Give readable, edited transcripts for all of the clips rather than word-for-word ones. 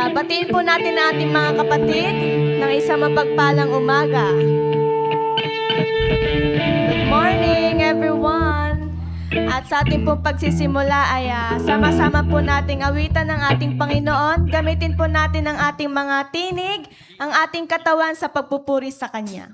Batiin po natin ang ating mga kapatid ng isang mapagpalang umaga. Good morning, everyone! At sa ating pong pagsisimula ay sama-sama po nating awitan ng ating Panginoon. Gamitin po natin ang ating mga tinig, ang ating katawan sa pagpupuri sa Kanya.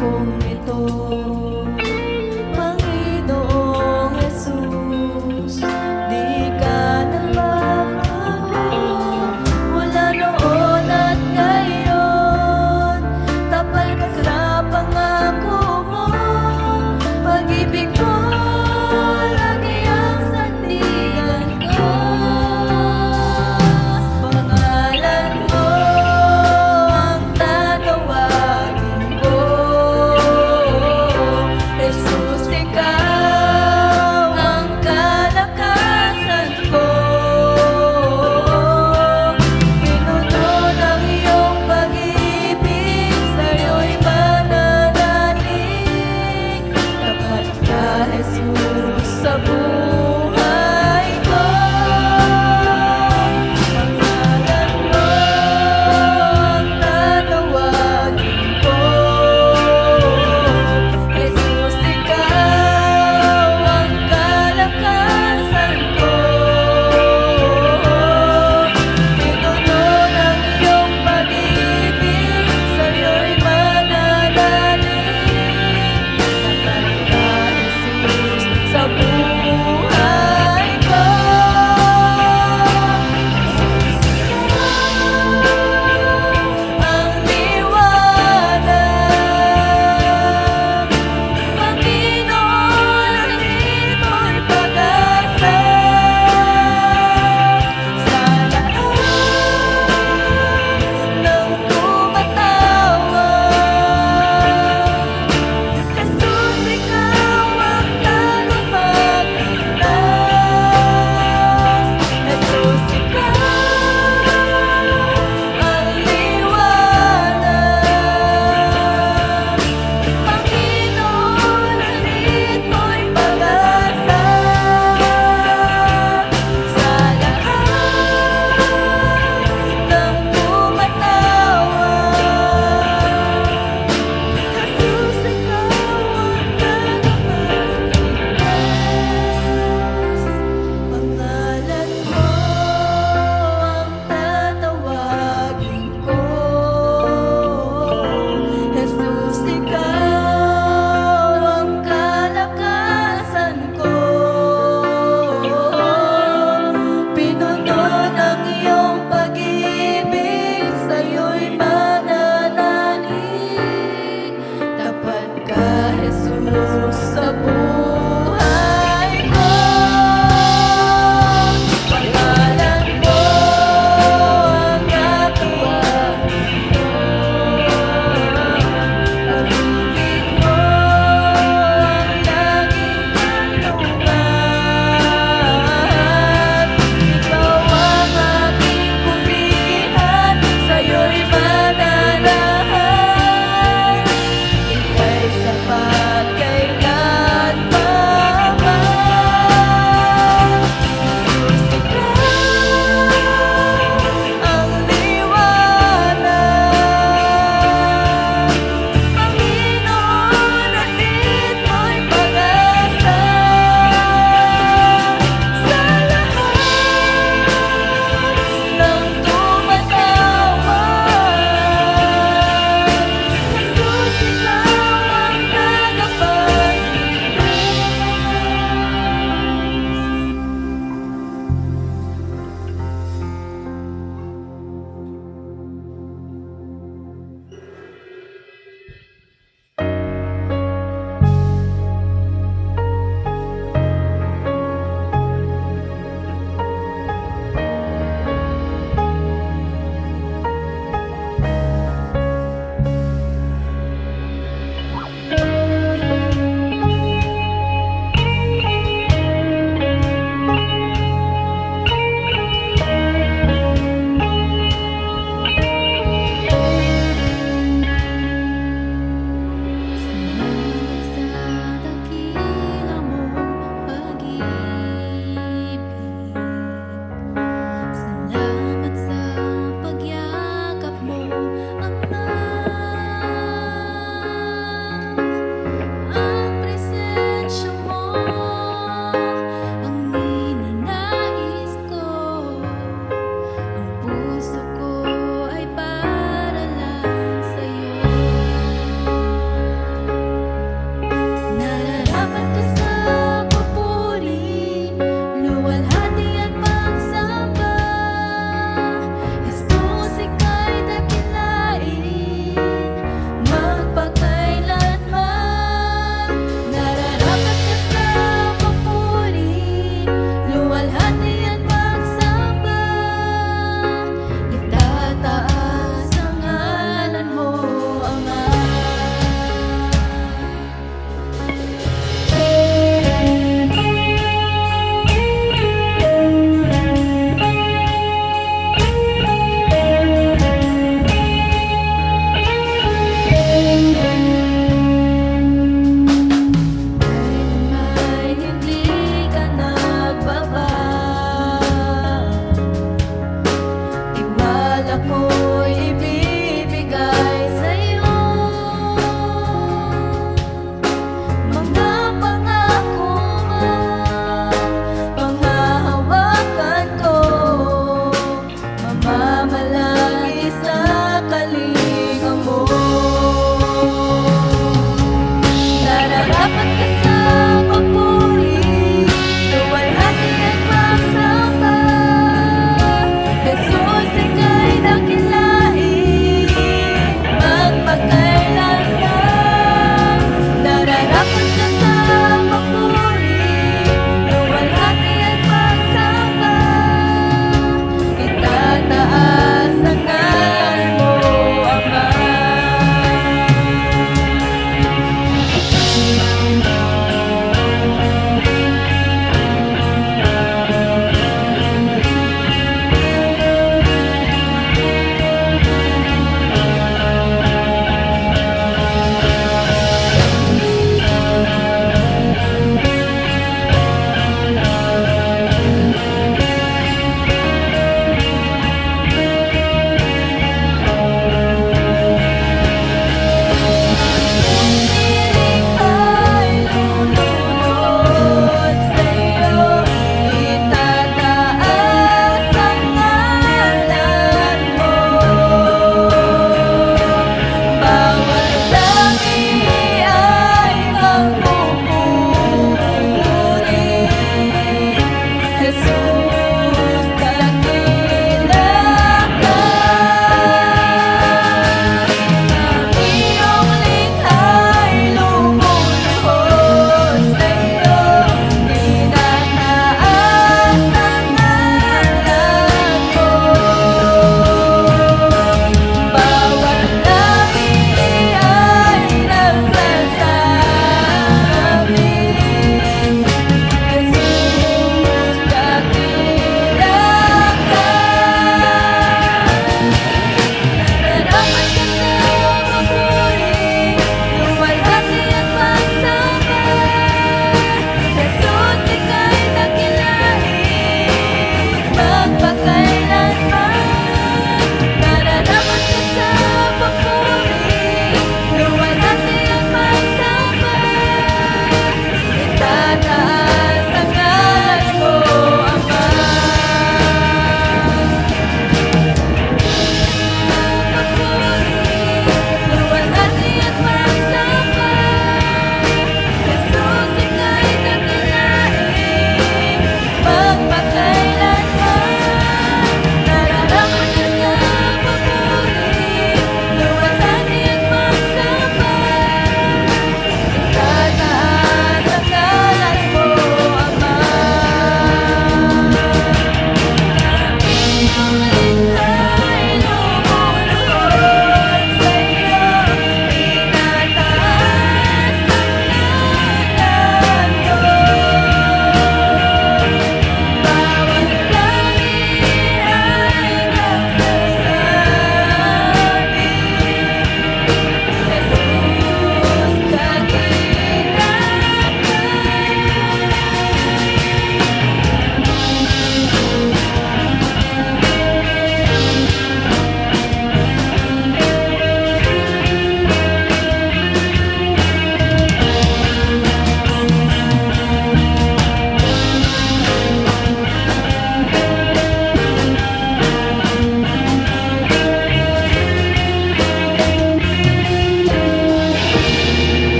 kong ito. Panginoong Jesus, di ka nagbabago mula noon at ngayon. Tapal ka sa pangako mo, pag-ibig mo lagi ang sandigan ko. Pangalan mo ang tatawagin ko.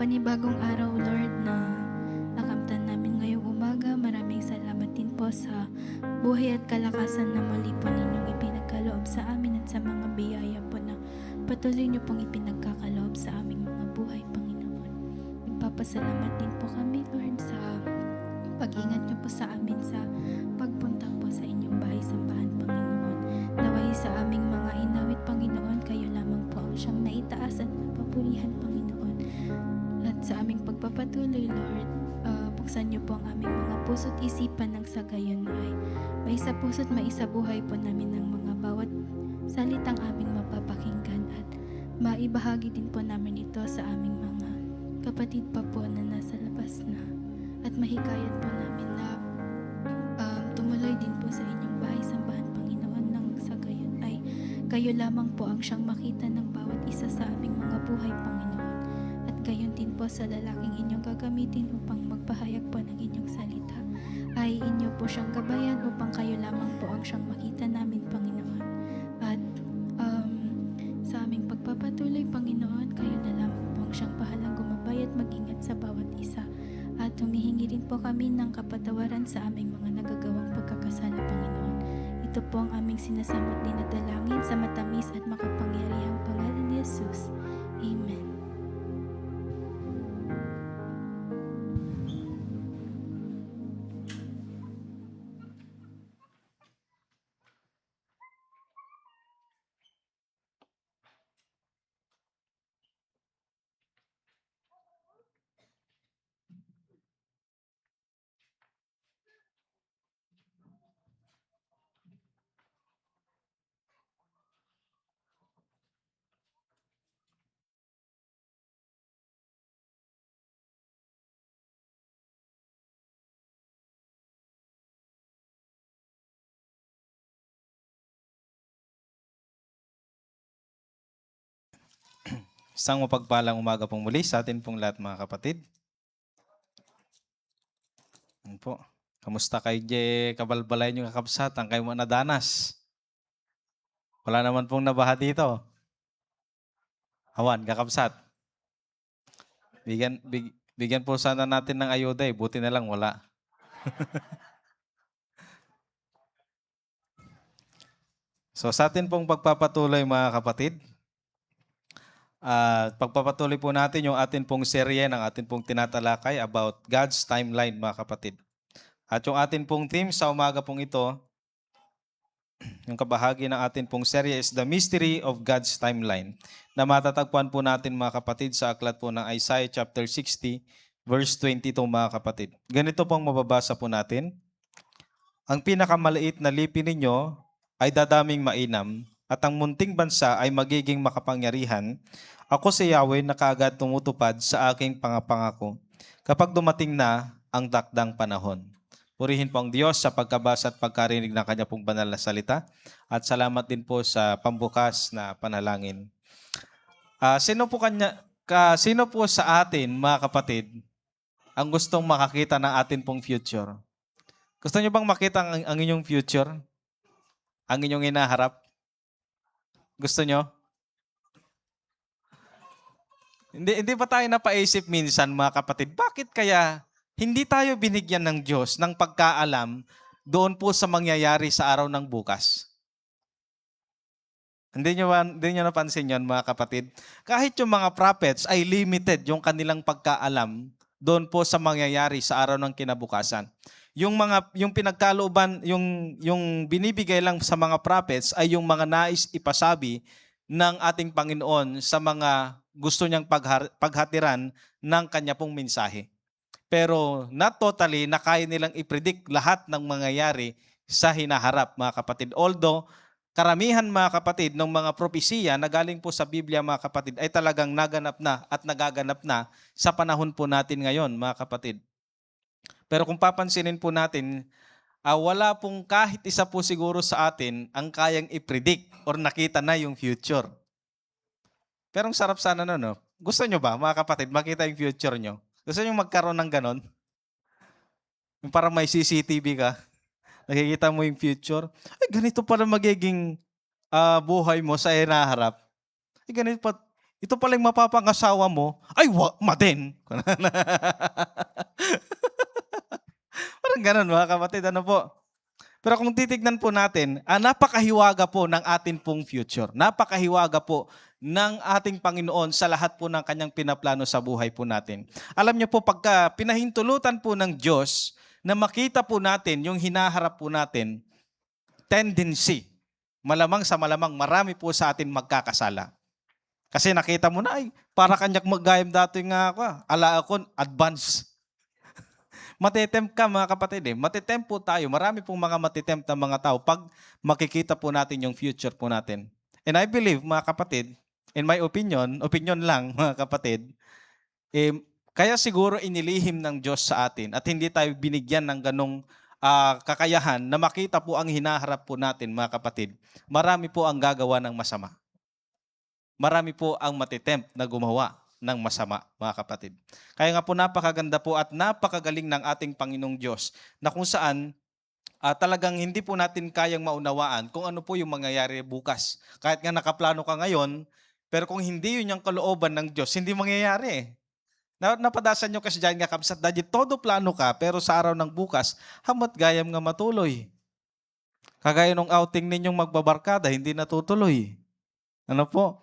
panibagong araw, Lord, na nakamtan namin ngayong umaga. Maraming salamat din po sa buhay at kalakasan na muli po ninyong ipinagkaloob sa amin at sa mga biyaya po na patuloy niyo pong ipinagkakaloob sa aming mga buhay, Panginoon. Nagpapasalamat din po kami, Lord, sa pag-ingat niyo po sa amin sa pagpunta po sa inyong bahay-sambahan, Panginoon. Naway sa aming mga inawit, Panginoon, kayo lamang po ang siyang naitaas at napapurihan, Panginoon. At sa aming pagpapatuloy, Lord, buksan niyo po ang aming mga puso't isipan ng sa gayon ay maisa puso't maisa buhay po namin ng mga bawat salitang aming mapapakinggan at maibahagi din po namin ito sa aming mga kapatid pa po na nasa labas na at mahikayat po namin na tumuloy din po sa inyong bahay-sambahan, Panginoon, nang sa gayon ay kayo lamang po ang siyang makita ng bawat isa sa aming mga buhay, Panginoon. At gayon din po sa lalaking inyong gagamitin upang magpahayag po ng inyong salita ay inyo po siyang gabayan upang kayo lamang po ang siyang makita namin, Panginoon. At sa aming pagpapatuloy, Panginoon, kayo na lamang po ang siyang bahalang gumabay at mag-ingat sa bawat isa. At humihingi rin po kami ng kapatawaran sa aming mga nagagawang pagkakasala, Panginoon. Ito po ang aming sinasamot din na dalangin sa matamis at makapangyarihang pangalan ni Jesus. Amen. Isang mapagpalang umaga pong muli sa atin pong lahat, mga kapatid. Ano po? Kamusta kayo, kabalbalay nyo kakabsat? Ang kayo mo nadanas? Wala naman pong nabaha dito. Awan, kakabsat. Bigyan po sana natin ng ayuda eh. Buti na lang wala. So sa atin pong pagpapatuloy, mga kapatid, pagpapatuloy po natin yung atin pong serye ng atin pong tinatalakay about God's timeline, mga kapatid. At yung atin pong theme sa umaga pong ito, yung kabahagi ng atin pong serye is The Mystery of God's Timeline, na matatagpuan po natin, mga kapatid, sa aklat po ng Isaiah chapter 60, verse 22, mga kapatid. Ganito pong mababasa po natin. Ang pinakamaliit na lipi ninyo ay dadaming mainam, at ang munting bansa ay magiging makapangyarihan. Ako si Yahweh na kaagad tumutupad sa aking pangako kapag dumating na ang takdang panahon. Purihin po ang Diyos sa pagkabasa at pagkarinig ng Kanya pong banal na salita. At salamat din po sa pambukas na panalangin. Sino po sa atin, mga kapatid, ang gustong makakita ng atin pong future? Gusto niyo bang makita ang inyong future? Ang inyong hinaharap? Gusto nyo? Hindi ba tayo napaisip minsan, mga kapatid, bakit kaya hindi tayo binigyan ng Diyos ng pagkaalam doon po sa mangyayari sa araw ng bukas? Hindi nyo napansin yon, mga kapatid? Kahit yung mga prophets ay limited yung kanilang pagkaalam doon po sa mangyayari sa araw ng kinabukasan. Yung pinagkalooban, yung binibigay lang sa mga prophets ay yung mga nais ipasabi ng ating Panginoon sa mga gusto niyang paghatiran ng kanya pong mensahe. Pero not totally na kaya nilang i-predict lahat ng mangyayari sa hinaharap, mga kapatid. Although, karamihan, mga kapatid, ng mga propesiya na galing po sa Biblia, mga kapatid, ay talagang naganap na at nagaganap na sa panahon po natin ngayon, mga kapatid. Pero kung papansinin po natin, wala pong kahit isa po siguro sa atin ang kayang i-predict or nakita na yung future. Pero ang sarap sana no? Gusto nyo ba, mga kapatid, makita yung future nyo? Gusto nyo magkaroon ng ganon? Yung parang may CCTV ka, nakikita mo yung future. Ay, ganito pala magiging buhay mo sa hinaharap. Ay, ganito pa. ito pala yung mapapangasawa mo, ay maden. Parang ganun mga kapatid, ano po? Pero kung titignan po natin, napakahiwaga po ng atin pong future. Napakahiwaga po ng ating Panginoon sa lahat po ng kanyang pinaplano sa buhay po natin. Alam niyo po, pagka pinahintulutan po ng Diyos na makita po natin yung hinaharap po natin, tendency, malamang sa malamang, marami po sa atin magkakasala. Kasi nakita mo na, ay, para kanyak maggayam dati nga ako, ala ako, advance. Matitempt ka mga kapatid Matitempt po tayo. Marami pong mga matitempt na mga tao pag makikita po natin yung future po natin. And I believe mga kapatid, in my opinion lang mga kapatid, kaya siguro inilihim ng Diyos sa atin at hindi tayo binigyan ng ganong kakayahan na makita po ang hinaharap po natin mga kapatid. Marami po ang gagawa ng masama. Marami po ang matitempt na gumawa ng masama, mga kapatid. Kaya nga po napakaganda po at napakagaling ng ating Panginoong Diyos na kung saan talagang hindi po natin kayang maunawaan kung ano po yung mangyayari bukas. Kahit nga nakaplano ka ngayon, pero kung hindi yun yung kalooban ng Diyos, hindi mangyayari. Napadasan nyo kasi dyan nga kapsat, daddy, todo plano ka, pero sa araw ng bukas, hamat gayam nga matuloy. Kagaya nung outing ninyong magbabarkada, hindi natutuloy. Ano po?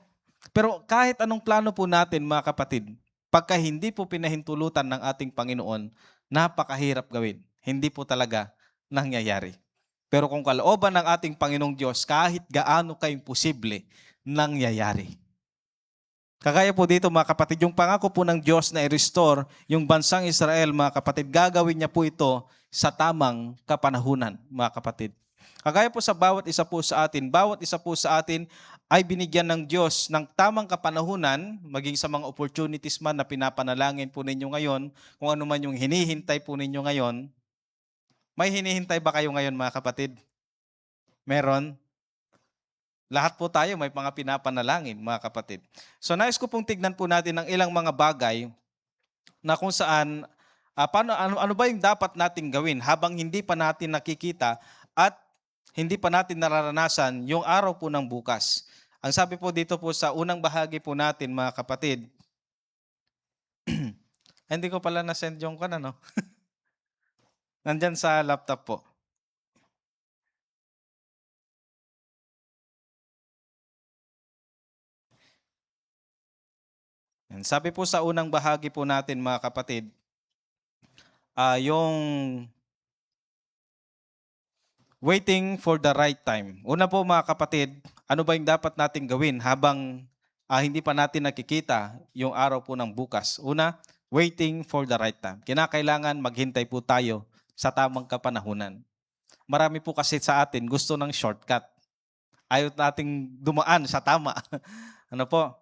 Pero kahit anong plano po natin mga kapatid, pagka hindi po pinahintulutan ng ating Panginoon, napakahirap gawin. Hindi po talaga nangyayari. Pero kung kalooban ng ating Panginoong Diyos, kahit gaano kayong posible, nangyayari. Kagaya po dito mga kapatid, yung pangako po ng Diyos na i-restore yung bansang Israel mga kapatid, gagawin niya po ito sa tamang kapanahunan mga kapatid. Kagaya po sa bawat isa po sa atin ay binigyan ng Diyos ng tamang kapanahunan, maging sa mga opportunities man na pinapanalangin po ninyo ngayon, kung ano man yung hinihintay po ninyo ngayon. May hinihintay ba kayo ngayon mga kapatid? Meron? Lahat po tayo may mga pinapanalangin mga kapatid. So nais ko pong tignan po natin ng ilang mga bagay na kung saan, ano ba yung dapat nating gawin habang hindi pa natin nakikita at hindi pa natin nararanasan yung araw po ng bukas. Ang sabi po dito po sa unang bahagi po natin mga kapatid, hindi ko pala na-send yung no? Nandyan sa laptop po. Sabi po sa unang bahagi po natin mga kapatid, yung waiting for the right time. Una po mga kapatid, ano ba yung dapat natin gawin habang hindi pa natin nakikita yung araw po ng bukas? Una, waiting for the right time. Kinakailangan maghintay po tayo sa tamang kapanahunan. Marami po kasi sa atin gusto ng shortcut. Ayaw nating dumaan sa tama. Ano po?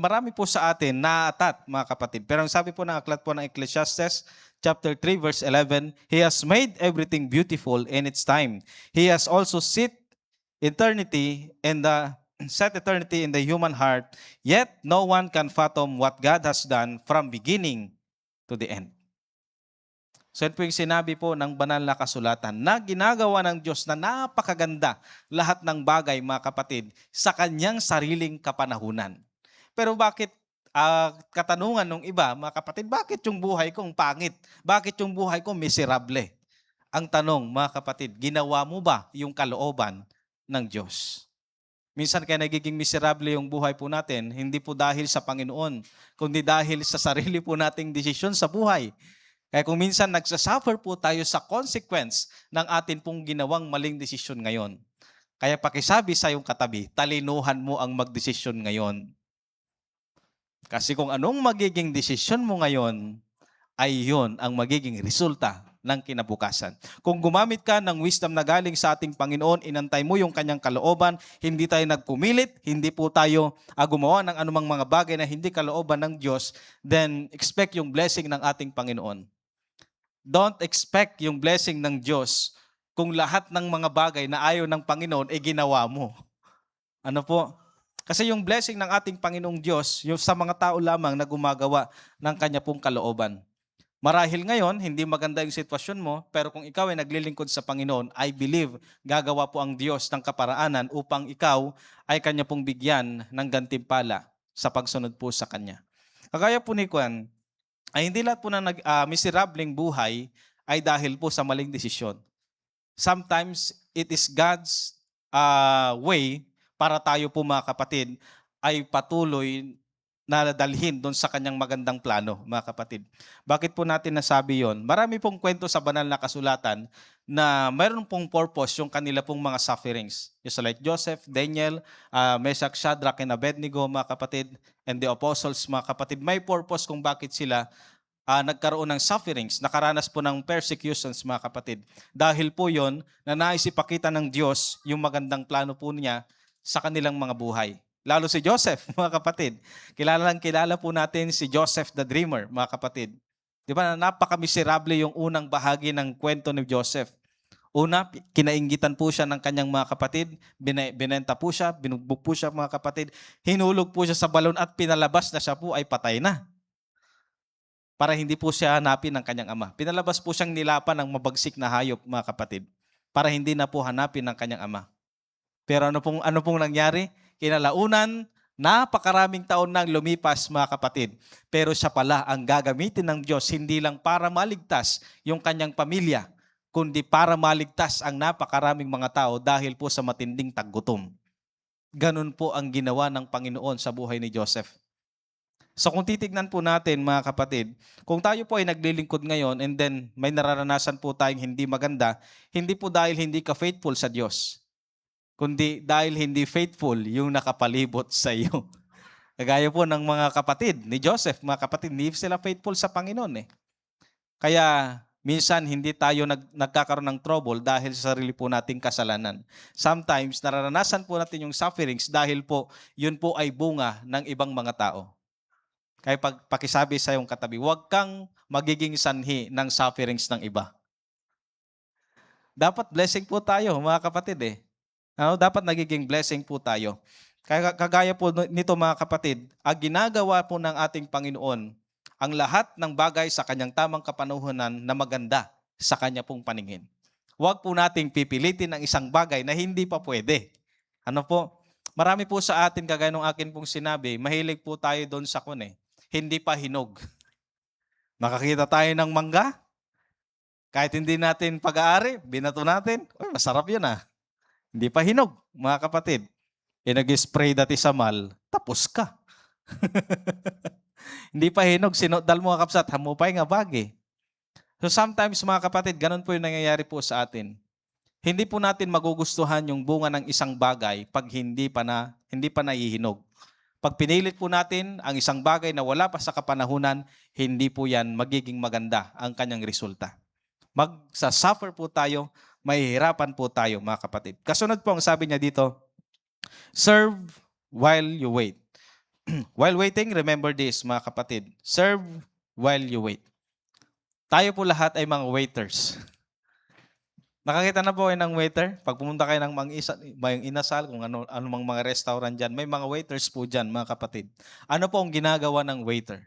Marami po sa atin naatat mga kapatid. Pero ang sabi po ng aklat po ng Ecclesiastes, chapter 3, verse 11, He has made everything beautiful in its time. He has also set eternity in the human heart, yet no one can fathom what God has done from beginning to the end. So yun po yung sinabi po ng banal na kasulatan na ginagawa ng Diyos na napakaganda lahat ng bagay mga kapatid sa kanyang sariling kapanahunan. Pero bakit katanungan ng iba, mga kapatid, bakit yung buhay kong pangit? Bakit yung buhay ko miserable? Ang tanong, mga kapatid, ginawa mo ba yung kalooban ng Diyos? Minsan kaya nagiging miserable yung buhay po natin, hindi po dahil sa Panginoon, kundi dahil sa sarili po nating desisyon sa buhay. Kaya kung minsan nagsasuffer po tayo sa consequence ng atin pong ginawang maling desisyon ngayon. Kaya pakisabi sa iyong katabi, talinuhan mo ang magdesisyon ngayon. Kasi kung anong magiging desisyon mo ngayon, ay yun ang magiging resulta ng kinabukasan. Kung gumamit ka ng wisdom na galing sa ating Panginoon, inantay mo yung kanyang kalooban, hindi tayo nagpumilit, hindi po tayo gumawa ng anumang mga bagay na hindi kalooban ng Diyos, then expect yung blessing ng ating Panginoon. Don't expect yung blessing ng Diyos kung lahat ng mga bagay na ayaw ng Panginoon ay ginawa mo. Ano po? Kasi yung blessing ng ating Panginoong Diyos, yung sa mga tao lamang na gumagawa ng kanya pong kalooban. Marahil ngayon, hindi maganda yung sitwasyon mo, pero kung ikaw ay naglilingkod sa Panginoon, I believe gagawa po ang Diyos ng kaparaanan upang ikaw ay kanya pong bigyan ng gantimpala sa pagsunod po sa Kanya. Kagaya po ni Kwan, ay hindi lahat po na miserableng buhay ay dahil po sa maling desisyon. Sometimes it is God's way para tayo po mga kapatid ay patuloy na dalhin doon sa kanyang magandang plano, mga kapatid. Bakit po natin nasabi yon? Marami pong kwento sa banal na kasulatan na mayroon pong purpose yung kanila pong mga sufferings. Just like Joseph, Daniel, Meshach, Shadrach, and Abednego, mga kapatid, and the apostles, mga kapatid. May purpose kung bakit sila nagkaroon ng sufferings, nakaranas po ng persecutions, mga kapatid. Dahil po yon na nais ipakita ng Diyos yung magandang plano po niya sa kanilang mga buhay. Lalo si Joseph, mga kapatid. Kilala po natin si Joseph the Dreamer, mga kapatid. Di ba, napaka-miserable yung unang bahagi ng kwento ni Joseph. Una, kinainggitan po siya ng kanyang mga kapatid, binenta po siya, binugbog po siya, mga kapatid, hinulog po siya sa balon at pinalabas na siya po ay patay na. Para hindi po siya hanapin ng kanyang ama. Pinalabas po siyang nilapan ng mabagsik na hayop, mga kapatid, para hindi na po hanapin ng kanyang ama. Pero ano pong nangyari? Kinalaunan, napakaraming taon nang lumipas, mga kapatid. Pero siya pala ang gagamitin ng Diyos, hindi lang para maligtas yung kanyang pamilya, kundi para maligtas ang napakaraming mga tao dahil po sa matinding taggutom. Ganun po ang ginawa ng Panginoon sa buhay ni Joseph. So kung titignan po natin, mga kapatid, kung tayo po ay naglilingkod ngayon and then may nararanasan po tayong hindi maganda, hindi po dahil hindi ka faithful sa Diyos, kundi dahil hindi faithful yung nakapalibot sa iyo. Kagaya po ng mga kapatid ni Joseph, mga kapatid, hindi sila faithful sa Panginoon. Kaya minsan hindi tayo nagkakaroon ng trouble dahil sa sarili po nating kasalanan. Sometimes nararanasan po natin yung sufferings dahil po yun po ay bunga ng ibang mga tao. Kaya pakisabi sa iyong katabi, huwag kang magiging sanhi ng sufferings ng iba. Dapat blessing po tayo, mga kapatid. Dapat nagiging blessing po tayo. Kagaya po nito, mga kapatid, ang ginagawa po ng ating Panginoon, ang lahat ng bagay sa kanyang tamang kapanuhunan na maganda sa kanya pong paningin. Huwag po nating pipilitin ang isang bagay na hindi pa pwede. Marami po sa atin, kagaya ng akin pong sinabi, mahilig po tayo doon sa hindi pa hinog. Makakita tayo ng mangga, kahit hindi natin pag-aari, binato natin, masarap yun Hindi pa hinog, mga kapatid. Nag-spray dati sa mal, tapos ka. Hindi pa hinog, sinodal mo kapsat, hamupay nga bagi. So sometimes, mga kapatid, ganun po yung nangyayari po sa atin. Hindi po natin magugustuhan yung bunga ng isang bagay pag hindi pa nahihinog. Pag pinilit po natin ang isang bagay na wala pa sa kapanahunan, hindi po yan magiging maganda ang kanyang resulta. Magsasuffer po tayo, mahihirapan po tayo, mga kapatid. Kasunod po ang sabi niya dito, serve while you wait. While waiting, remember this, mga kapatid. Serve while you wait. Tayo po lahat ay mga waiters. Nakakita na po kayo ng waiter? Pag pumunta kayo ng mga inasal, kung anumang mga restaurant dyan, may mga waiters po dyan, mga kapatid. Ano po ang ginagawa ng waiter?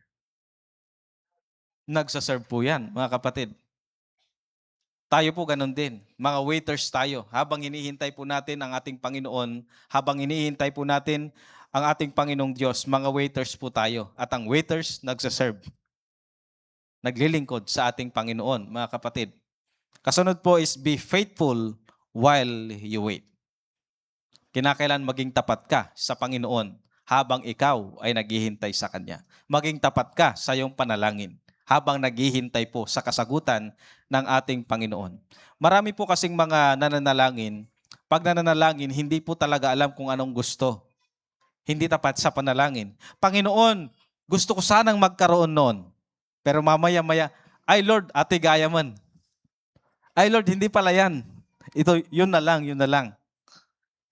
Nagsaserve po yan, mga kapatid. Tayo po ganun din. Mga waiters tayo. Habang hinihintay po natin ang ating Panginoon, habang hinihintay po natin ang ating Panginoong Diyos, mga waiters po tayo. At ang waiters, nagsaserve. Naglilingkod sa ating Panginoon, mga kapatid. Kasunod po is be faithful while you wait. Kinakailan maging tapat ka sa Panginoon habang ikaw ay naghihintay sa Kanya. Maging tapat ka sa iyong panalangin habang naghihintay po sa kasagutan ng ating Panginoon. Marami po kasing mga nananalangin. Pag nananalangin, hindi po talaga alam kung anong gusto. Hindi tapat sa panalangin. Panginoon, gusto ko sanang magkaroon noon. Pero mamaya-maya, ay Lord, ate gaya man. Ay Lord, hindi pala yan. Yun na lang.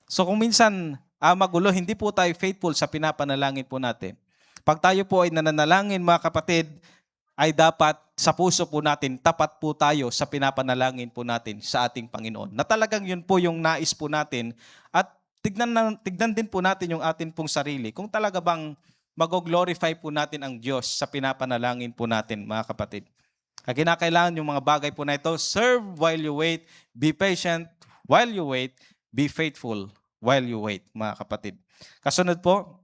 So kung minsan magulo, hindi po tayo faithful sa pinapanalangin po natin. Pag tayo po ay nananalangin, mga kapatid, ay dapat sa puso po natin, tapat po tayo sa pinapanalangin po natin sa ating Panginoon. Na talagang yun po yung nais po natin at tignan din po natin yung atin pong sarili. Kung talaga bang mag-glorify po natin ang Diyos sa pinapanalangin po natin, mga kapatid. Kinakailangan yung mga bagay po na ito, serve while you wait, be patient while you wait, be faithful while you wait, mga kapatid. Kasunod po,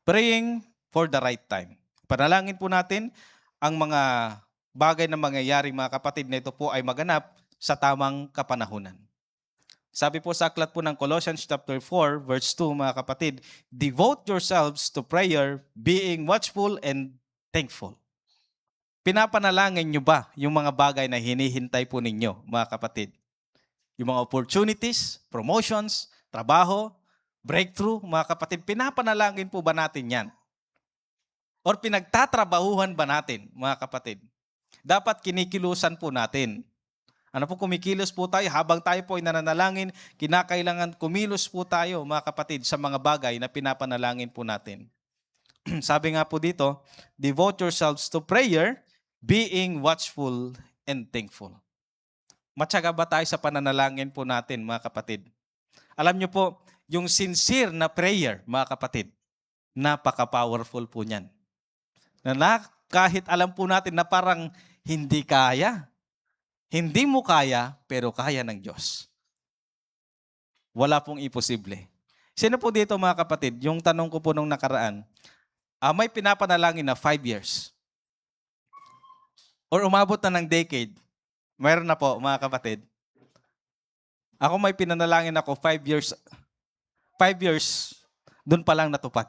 Praying for the right time. Panalangin po natin ang mga bagay na mangyayari, mga kapatid, na ito po ay maganap sa tamang kapanahunan. Sabi po sa aklat po ng Colossians chapter 4, verse 2, mga kapatid, devote yourselves to prayer, being watchful and thankful. Pinapanalangin nyo ba yung mga bagay na hinihintay po ninyo, mga kapatid? Yung mga opportunities, promotions, trabaho, breakthrough, mga kapatid, pinapanalangin po ba natin yan? Or pinagtatrabahuhan ba natin, mga kapatid? Dapat kinikilusan po natin. Ano po, kumikilos po tayo habang tayo po ay nananalangin, kinakailangan kumilos po tayo, mga kapatid, sa mga bagay na pinapanalangin po natin. Sabi nga po dito, devote yourselves to prayer, being watchful and thankful. Matyaga ba tayo sa pananalangin po natin, mga kapatid? Alam niyo po, yung sincere na prayer, mga kapatid, napaka-powerful po niyan. Kahit alam po natin na parang hindi kaya, hindi mo kaya, pero kaya ng Diyos. Wala pong imposible. Sino po dito, mga kapatid, yung tanong ko po nung nakaraan, may pinapanalangin na 5 years. Or umabot na ng decade. Mayroon na po, mga kapatid. Ako may pinanalangin ako 5 years. 5 years, doon pa lang natupad.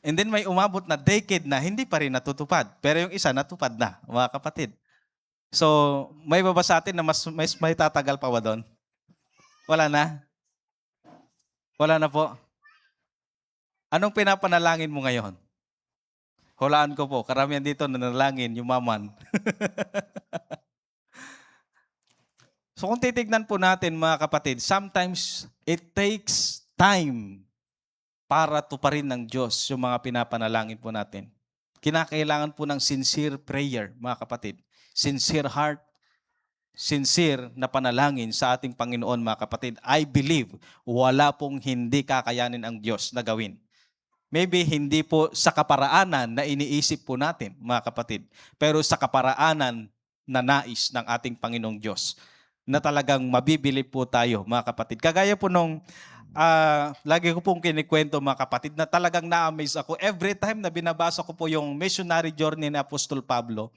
And then may umabot na decade na hindi pa rin natutupad. Pero yung isa natupad na, mga kapatid. So, may baba sa atin na mas may tatagal pa ba doon? Wala na? Wala na po? Anong pinapanalangin mo ngayon? Hulaan ko po, karamihan dito nanalangin, yumaman. So kung titignan po natin, mga kapatid, sometimes it takes time para tuparin ng Diyos yung mga pinapanalangin po natin. Kinakailangan po ng sincere prayer, mga kapatid. Sincere heart, sincere na panalangin sa ating Panginoon, mga kapatid. I believe wala pong hindi kakayanin ang Diyos na gawin. Maybe hindi po sa kaparaanan na iniisip po natin, mga kapatid, pero sa kaparaanan na nais ng ating Panginoong Diyos, na talagang mabibili po tayo, mga kapatid. Kagaya po nung lagi ko pong kinikwento, mga kapatid, na talagang na-amaze ako. Every time na binabasa ko po yung missionary journey ni Apostol Pablo,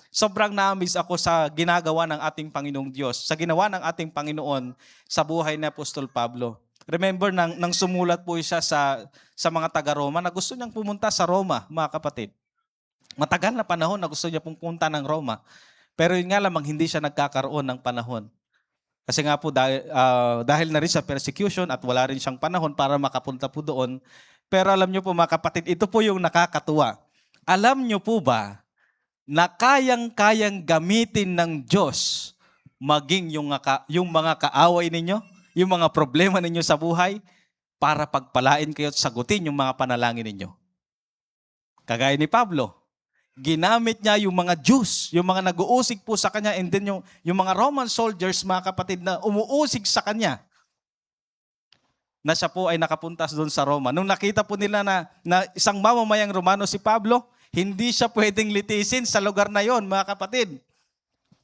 sobrang na-amaze ako sa ginagawa ng ating Panginoong Diyos, sa ginawa ng ating Panginoon sa buhay ni Apostol Pablo. Remember, nang sumulat po siya sa mga taga-Roma na gusto niyang pumunta sa Roma, mga kapatid. Matagal na panahon na gusto niya pong punta ng Roma. Pero yun nga lamang, hindi siya nagkakaroon ng panahon. Kasi nga po, dahil na rin sa persecution at wala rin siyang panahon para makapunta po doon. Pero alam niyo po, mga kapatid, ito po yung nakakatuwa. Alam niyo po ba na kayang-kayang gamitin ng Diyos maging yung mga kaaway ninyo, yung mga problema ninyo sa buhay, para pagpalain kayo at sagutin yung mga panalangin ninyo? Kagaya ni Pablo, ginamit niya yung mga Jews, yung mga nag-uusig po sa kanya, and then yung mga Roman soldiers, mga kapatid, na umuusig sa kanya, na siya po ay nakapuntas doon sa Roma. Nung nakita po nila na isang mamamayang Romano si Pablo, hindi siya pwedeng litisin sa lugar na yon, mga kapatid.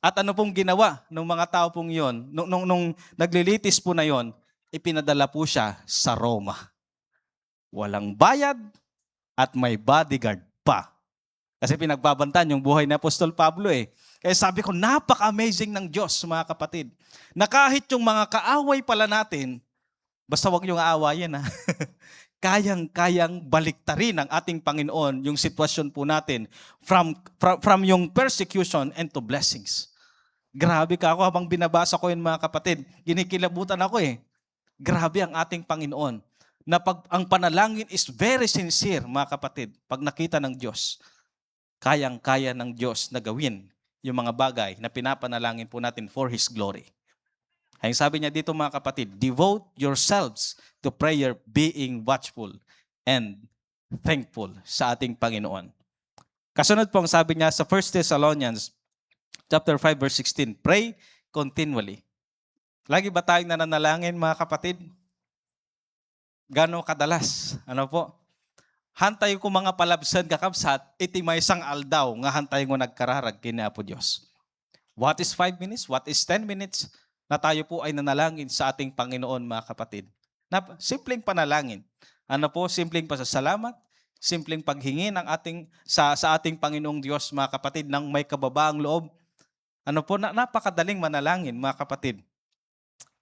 At ano pong ginawa ng mga tao pong yon? Nung naglilitis po na yon, ipinadala po siya sa Roma. Walang bayad at may bodyguard pa. Kasi pinagbabantan yung buhay ni Apostol Pablo eh. Kaya sabi ko, napaka-amazing ng Diyos, mga kapatid. Na kahit yung mga kaaway pala natin, basta wag niyong aawayin ha, kayang-kayang baliktarin ng ating Panginoon yung sitwasyon po natin from yung persecution into blessings. Grabe ka ako habang binabasa ko yun, mga kapatid. Ginikilabutan ako eh. Grabe ang ating Panginoon. Na ang panalangin is very sincere, mga kapatid. Pag nakita ng Diyos, kayang-kaya ng Diyos na gawin yung mga bagay na pinapanalangin po natin for His glory. Ay sabi niya dito, mga kapatid, devote yourselves to prayer, being watchful and thankful sa ating Panginoon. Kasunod po ang sabi niya sa 1 Thessalonians chapter 5 verse 16, pray continually. Lagi ba tayong nananalangin, mga kapatid? Gano'ng kadalas? Ano po? Hantay ko mga palabsan kakabsat, iti may isang aldaw nga hantay ko nagkararag kini Apo Diyos. What is 5 minutes? What is 10 minutes? Na tayo po ay nanalangin sa ating Panginoon, mga kapatid. Na simpleng panalangin. Ano po, simpleng pasasalamat, simpleng paghingi ng sa ating Panginoong Diyos, mga kapatid, ng may kababaang loob. Ano po, napakadaling manalangin, mga kapatid.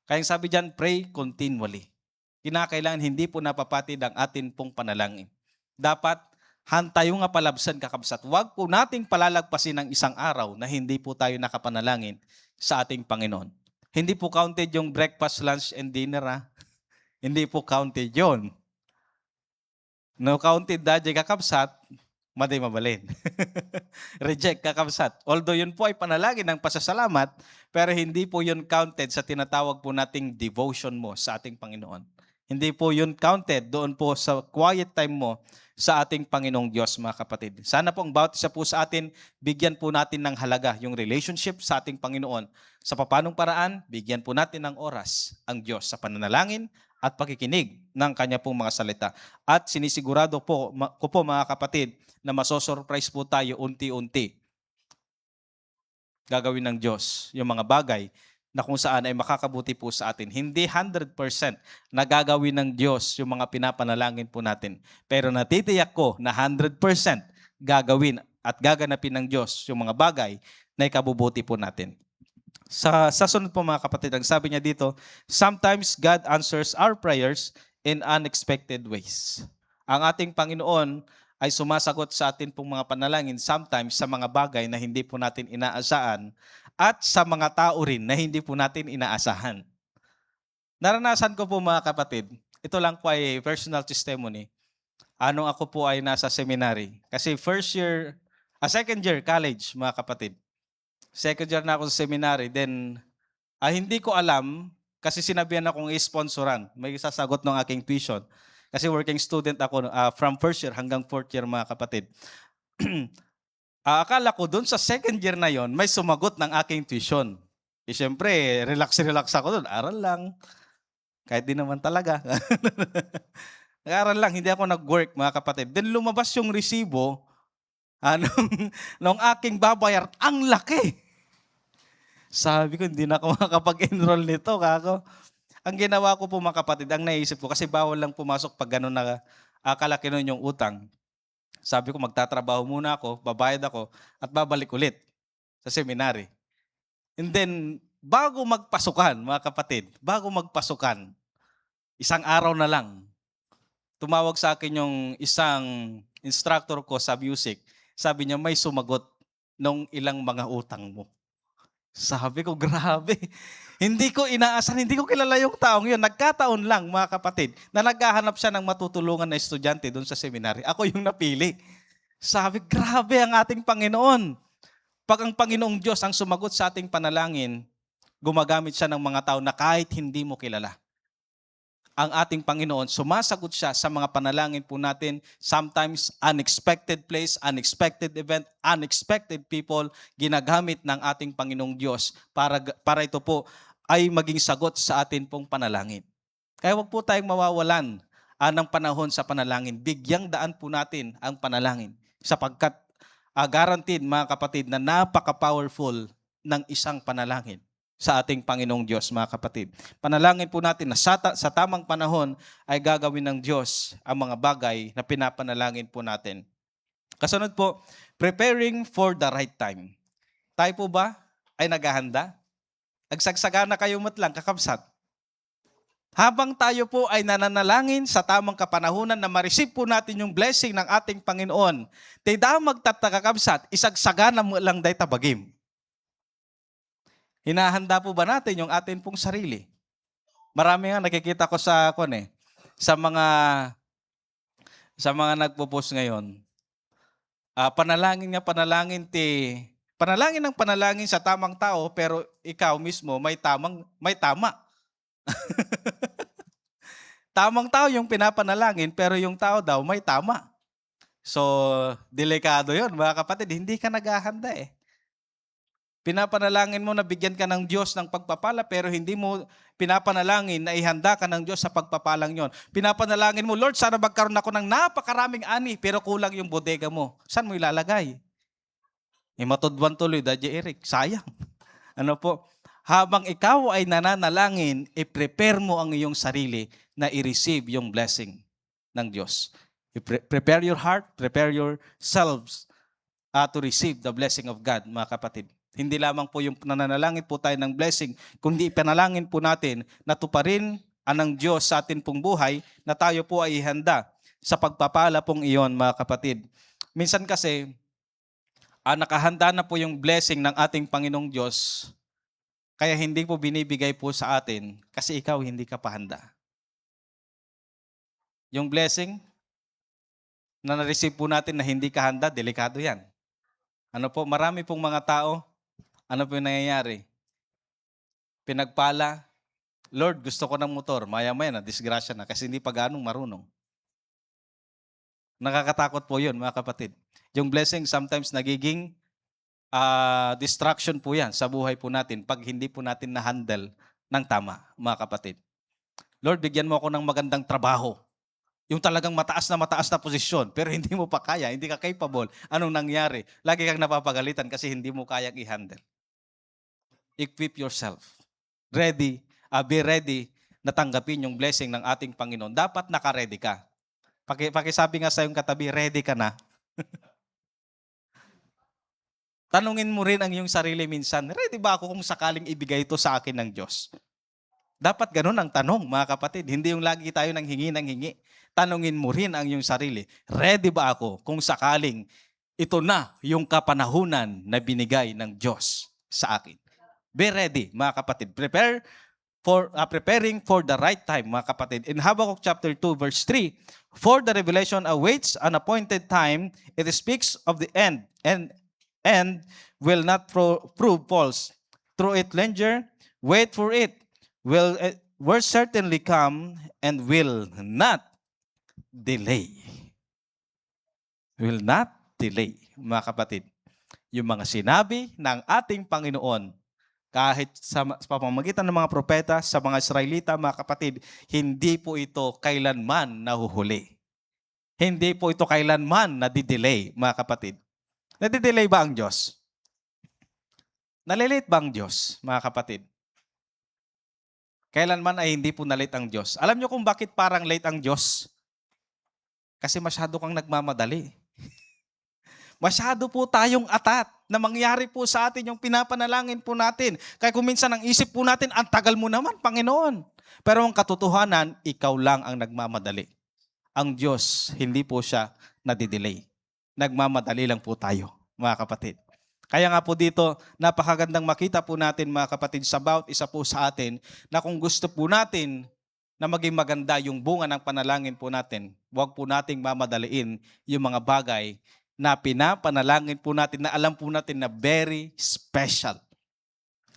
Kaya sabi diyan, pray continually. Kinakailangan hindi po napapatid ang atin pong panalangin. Dapat hantayo nga palabsan kakabsat. Huwag po nating palalagpasin ng isang araw na hindi po tayo nakapanalangin sa ating Panginoon. Hindi po counted yung breakfast, lunch, and dinner. Hindi po counted yon. No counted dadya kakabsat, maday mabalin. Reject kakabsat. Although yun po ay panalangin ng pasasalamat, pero hindi po yun counted sa tinatawag po nating devotion mo sa ating Panginoon. Hindi po yun counted doon po sa quiet time mo sa ating Panginoong Diyos, mga kapatid. Sana po ang bawat isa po sa atin, bigyan po natin ng halaga yung relationship sa ating Panginoon. Sa papanong paraan, bigyan po natin ng oras ang Diyos sa pananalangin at pakikinig ng Kanya pong mga salita. At sinisigurado po ko po, mga kapatid, na masosurprise po tayo unti-unti. Gagawin ng Diyos yung mga bagay na kung saan ay makakabuti po sa atin. Hindi 100% na gagawin ng Diyos yung mga pinapanalangin po natin. Pero natitiyak ko na 100% gagawin at gaganapin ng Diyos yung mga bagay na ikabubuti po natin. Sa sunod po, mga kapatid, ang sabi niya dito, sometimes God answers our prayers in unexpected ways. Ang ating Panginoon ay sumasagot sa atin pong mga panalangin sometimes sa mga bagay na hindi po natin inaasahan at sa mga tao rin na hindi po natin inaasahan. Naranasan ko po, mga kapatid, ito lang po ay personal testimony. Anong ako po ay nasa seminary. Kasi second year college, mga kapatid. Second year na ako sa seminary. Then, hindi ko alam, kasi sinabihan akong i-sponsoran. May sasagot ng aking tuition. Kasi working student ako from first year hanggang fourth year, mga kapatid. Akala ko doon sa second year na yon may sumagot ng aking tuition. Siyempre, relax ako doon. Aral lang. Kahit di naman talaga. Nag-aral lang, hindi ako nag-work, mga kapatid. Then lumabas yung resibo nung aking babayar. Ang laki! Sabi ko, hindi na ako makapag-enroll nito. Kako. Ang ginawa ko po, mga kapatid, ang naisip ko, kasi bawal lang pumasok pag gano'n na kalaki nun yung utang. Sabi ko, magtatrabaho muna ako, babayad ako, at babalik ulit sa seminary. And then, bago magpasukan, mga kapatid, isang araw na lang, tumawag sa akin yung isang instructor ko sa music. Sabi niya, may sumagot nung ilang mga utang mo. Sabi ko, grabe. Hindi ko inaasahan, hindi ko kilala yung taong yun. Nagkataon lang, mga kapatid, na naghahanap siya ng matutulungan na estudyante doon sa seminary. Ako yung napili. Sabi, grabe ang ating Panginoon. Pag ang Panginoong Diyos ang sumagot sa ating panalangin, gumagamit siya ng mga tao na kahit hindi mo kilala. Ang ating Panginoon, sumasagot siya sa mga panalangin po natin, sometimes unexpected place, unexpected event, unexpected people, ginagamit ng ating Panginoong Diyos para ito po ay maging sagot sa atin pong panalangin. Kaya wag po tayong mawawalan ng panahon sa panalangin. Bigyang daan po natin ang panalangin sapagkat guaranteed, mga kapatid, na napaka-powerful ng isang panalangin sa ating Panginoong Diyos, mga kapatid. Panalangin po natin na sa tamang panahon ay gagawin ng Diyos ang mga bagay na pinapanalangin po natin. Kasunod po, preparing for the right time. Tayo po ba ay naghahanda? Agsagsagana kayo matlang, kakabsat. Habang tayo po ay nananalangin sa tamang kapanahunan na ma-receive po natin yung blessing ng ating Panginoon, tayo magtatakakabsat, isagsagana mo lang day tabagim. Hinahanda po ba natin yung atin pong sarili? Marami nga nakikita ko sa mga nagpo-post ngayon. Panalangin ng panalangin sa tamang tao, pero ikaw mismo may tama. Tamang tao yung pinapanalangin, pero yung tao daw may tama. So, delikado yun, mga kapatid. Hindi ka naghahanda eh. Pinapanalangin mo na bigyan ka ng Diyos ng pagpapala, pero hindi mo pinapanalangin na ihanda ka ng Diyos sa pagpapalang yon. Pinapanalangin mo, Lord, sana magkaroon ako ng napakaraming ani, pero kulang yung bodega mo. Saan mo ilalagay? Matudwan tuloy, Daddy Eric. Sayang. Ano po? Habang ikaw ay nananalangin, i-prepare mo ang iyong sarili na i-receive yung blessing. ng Diyos. Prepare your heart, prepare yourselves to receive the blessing of God, mga kapatid. Hindi lamang po yung nananalangin po tayo ng blessing, kundi ipanalangin po natin na tuparin ng Diyos sa atin pong buhay na tayo po ay handa sa pagpapala pong iyon, mga kapatid. Minsan kasi, nakahanda na po yung blessing ng ating Panginoong Diyos, kaya hindi po binibigay po sa atin kasi ikaw hindi ka pa handa. Yung blessing na na-receive po natin na hindi ka handa, delikado yan. Ano po, marami pong mga tao, ano po yung nangyayari? Pinagpala, Lord, gusto ko ng motor. Maya-maya na, disgrasya na kasi hindi pa ganong marunong. Nakakatakot po yun, mga kapatid. Yung blessing sometimes nagiging distraction po yan sa buhay po natin pag hindi po natin na-handle ng tama, mga kapatid. Lord, bigyan mo ako ng magandang trabaho. Yung talagang mataas na posisyon, pero hindi mo pa kaya, hindi ka capable. Anong nangyari? Lagi kang napapagalitan kasi hindi mo kayang i-handle. Equip yourself. Be ready na tanggapin yung blessing ng ating Panginoon. Dapat naka-ready ka. Pakisabi nga sa iyong katabi, ready ka na. Tanungin mo rin ang iyong sarili minsan, ready ba ako kung sakaling ibigay ito sa akin ng Diyos? Dapat ganun ang tanong, mga kapatid. Hindi yung lagi tayo nang hingi ng hingi. Tanungin mo rin ang iyong sarili, ready ba ako kung sakaling ito na yung kapanahunan na binigay ng Diyos sa akin? Be ready, mga kapatid. Preparing for the right time, mga kapatid. In Habakkuk chapter 2, verse 3, for the revelation awaits an appointed time, it speaks of the end, and will not prove false. Through it linger, wait for it, will certainly come and will not delay. Will not delay, mga kapatid. Yung mga sinabi ng ating Panginoon, kahit sa pamamagitan ng mga propeta, sa mga Israelita, mga kapatid, hindi po ito kailanman nahuhuli. Hindi po ito kailanman nadidelay, mga kapatid. Nadidelay ba ang Diyos? Nalilate ba ang Diyos, mga kapatid? Kailanman ay hindi po na-late ang Diyos. Alam niyo kung bakit parang late ang Diyos? Kasi masyado kang nagmamadali. Masyado po tayong atat na mangyari po sa atin yung pinapanalangin po natin. Kaya kung minsan ang isip po natin, ang tagal mo naman, Panginoon. Pero ang katotohanan, ikaw lang ang nagmamadali. Ang Diyos, hindi po siya nadidelay. Nagmamadali lang po tayo, mga kapatid. Kaya nga po dito, napakagandang makita po natin, mga kapatid, sa bawat isa po sa atin, na kung gusto po natin na maging maganda yung bunga ng panalangin po natin, huwag po nating mamadaliin yung mga bagay na pinapanalangin po natin, na alam po natin na very special.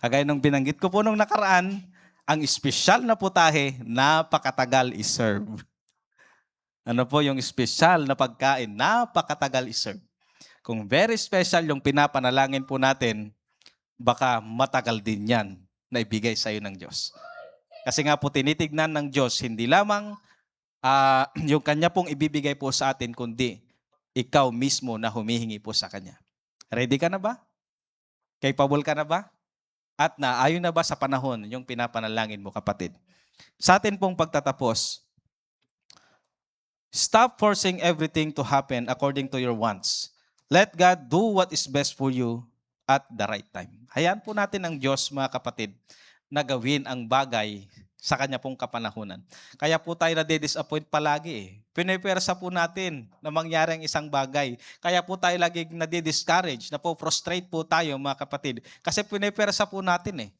Kagaya nung binanggit ko po nung nakaraan, ang special na putahe, napakatagal iserve. Ano po yung special na pagkain, napakatagal iserve. Kung very special yung pinapanalangin po natin, baka matagal din yan na ibigay sa iyo ng Diyos. Kasi nga po tinitignan ng Diyos, hindi lamang yung Kanya pong ibibigay po sa atin, kundi ikaw mismo na humihingi po sa Kanya. Ready ka na ba? Capable ka na ba? At naayon na ba sa panahon yung pinapanalangin mo, kapatid? Sa atin pong pagtatapos, stop forcing everything to happen according to your wants. Let God do what is best for you at the right time. Hayaan po natin ang Diyos, mga kapatid, na gawin ang bagay sa Kanya pong kapanahunan. Kaya po tayo nade-disappoint palagi eh. Pinipersa po natin na mangyari ang isang bagay. Kaya po tayo lagi nade-discourage, na po frustrate po tayo, mga kapatid. Kasi pinipersa po natin eh.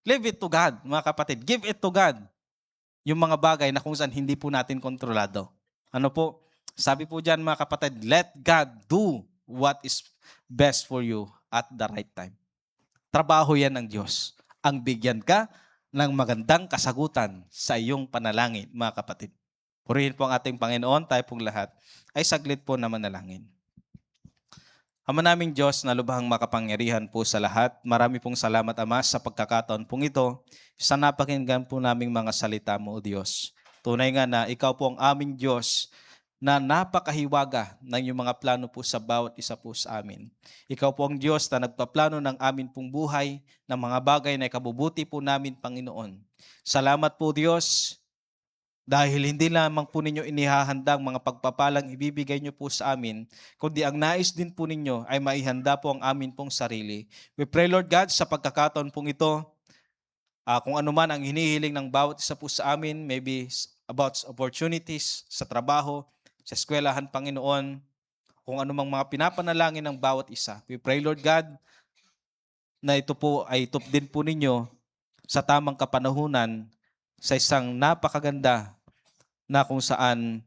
Leave it to God, mga kapatid. Give it to God. Yung mga bagay na kung saan hindi po natin kontrolado. Ano po? Sabi po dyan, mga kapatid, let God do what is best for you at the right time. Trabaho yan ng Diyos. Ang bigyan ka ng magandang kasagutan sa iyong panalangin, mga kapatid. Purihin po ang ating Panginoon, tayo pong lahat ay saglit po na manalangin. Ama naming Diyos na lubhang makapangyarihan po sa lahat, marami pong salamat, Ama, sa pagkakataon pong ito, sa napakinggan po naming mga salita mo, O Diyos. Tunay nga na ikaw po ang aming Diyos na napakahiwaga ng iyong mga plano po sa bawat isa po sa amin. Ikaw po ang Diyos na nagpaplano ng amin pong buhay, ng mga bagay na ikabubuti po namin, Panginoon. Salamat po, Diyos, Dahil hindi lamang po ninyo inihahanda ang mga pagpapalang ibibigay nyo po sa amin, kundi ang nais din po ninyo ay maihanda po ang amin pong sarili. We pray, Lord God, sa pagkakataon pong ito, kung ano man ang hinihiling ng bawat isa po sa amin, maybe about opportunities sa trabaho, sa eskwelahan, Panginoon, kung ano mang mga pinapanalangin ng bawat isa. We pray, Lord God, na ito po ay din po ninyo sa tamang kapanahunan sa isang napakaganda na kung saan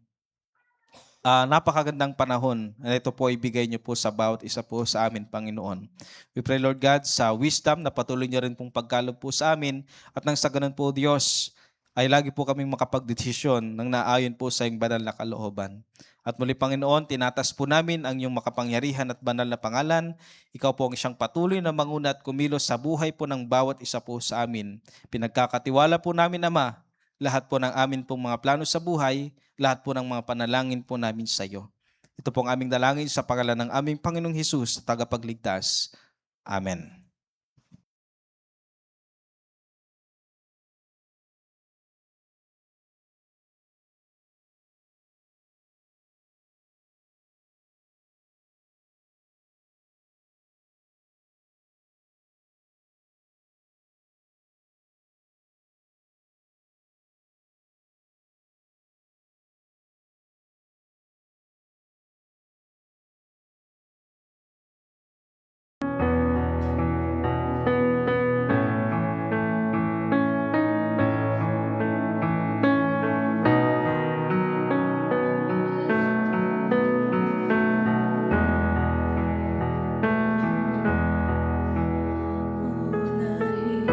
napakagandang panahon na ito po ibigay niyo po sa bawat isa po sa amin, Panginoon. We pray, Lord God, sa wisdom na patuloy niyo rin pong pagkaloob po sa amin at nang sa ganun po, Diyos, ay lagi po kaming makapagdesisyon ng naayon po sa iyong banal na kalooban. At muli, Panginoon, tinatas po namin ang iyong makapangyarihan at banal na pangalan. Ikaw po ang siyang patuloy na manguna at kumilos sa buhay po ng bawat isa po sa amin. Pinagkakatiwala po namin, Ama, lahat po ng amin pong mga plano sa buhay, lahat po ng mga panalangin po namin sa iyo. Ito pong aming dalangin sa pangalan ng aming Panginoong Hesus, tagapagligtas. Amen. On a hill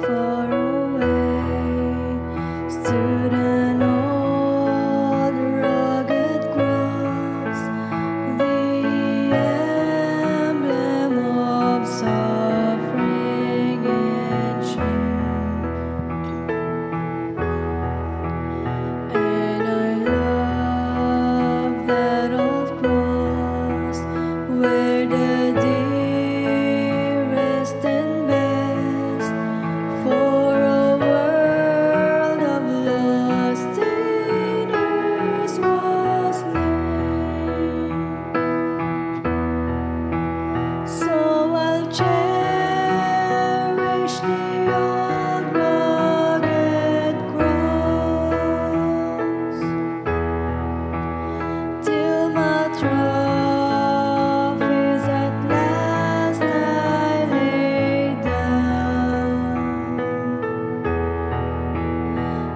far away stood an old rugged cross, the emblem of suffering and shame. And I love that old cross where the dearest and best for a world of lost sinners was laid. So I'll cherish the old rugged cross till my trophies at last I lay down.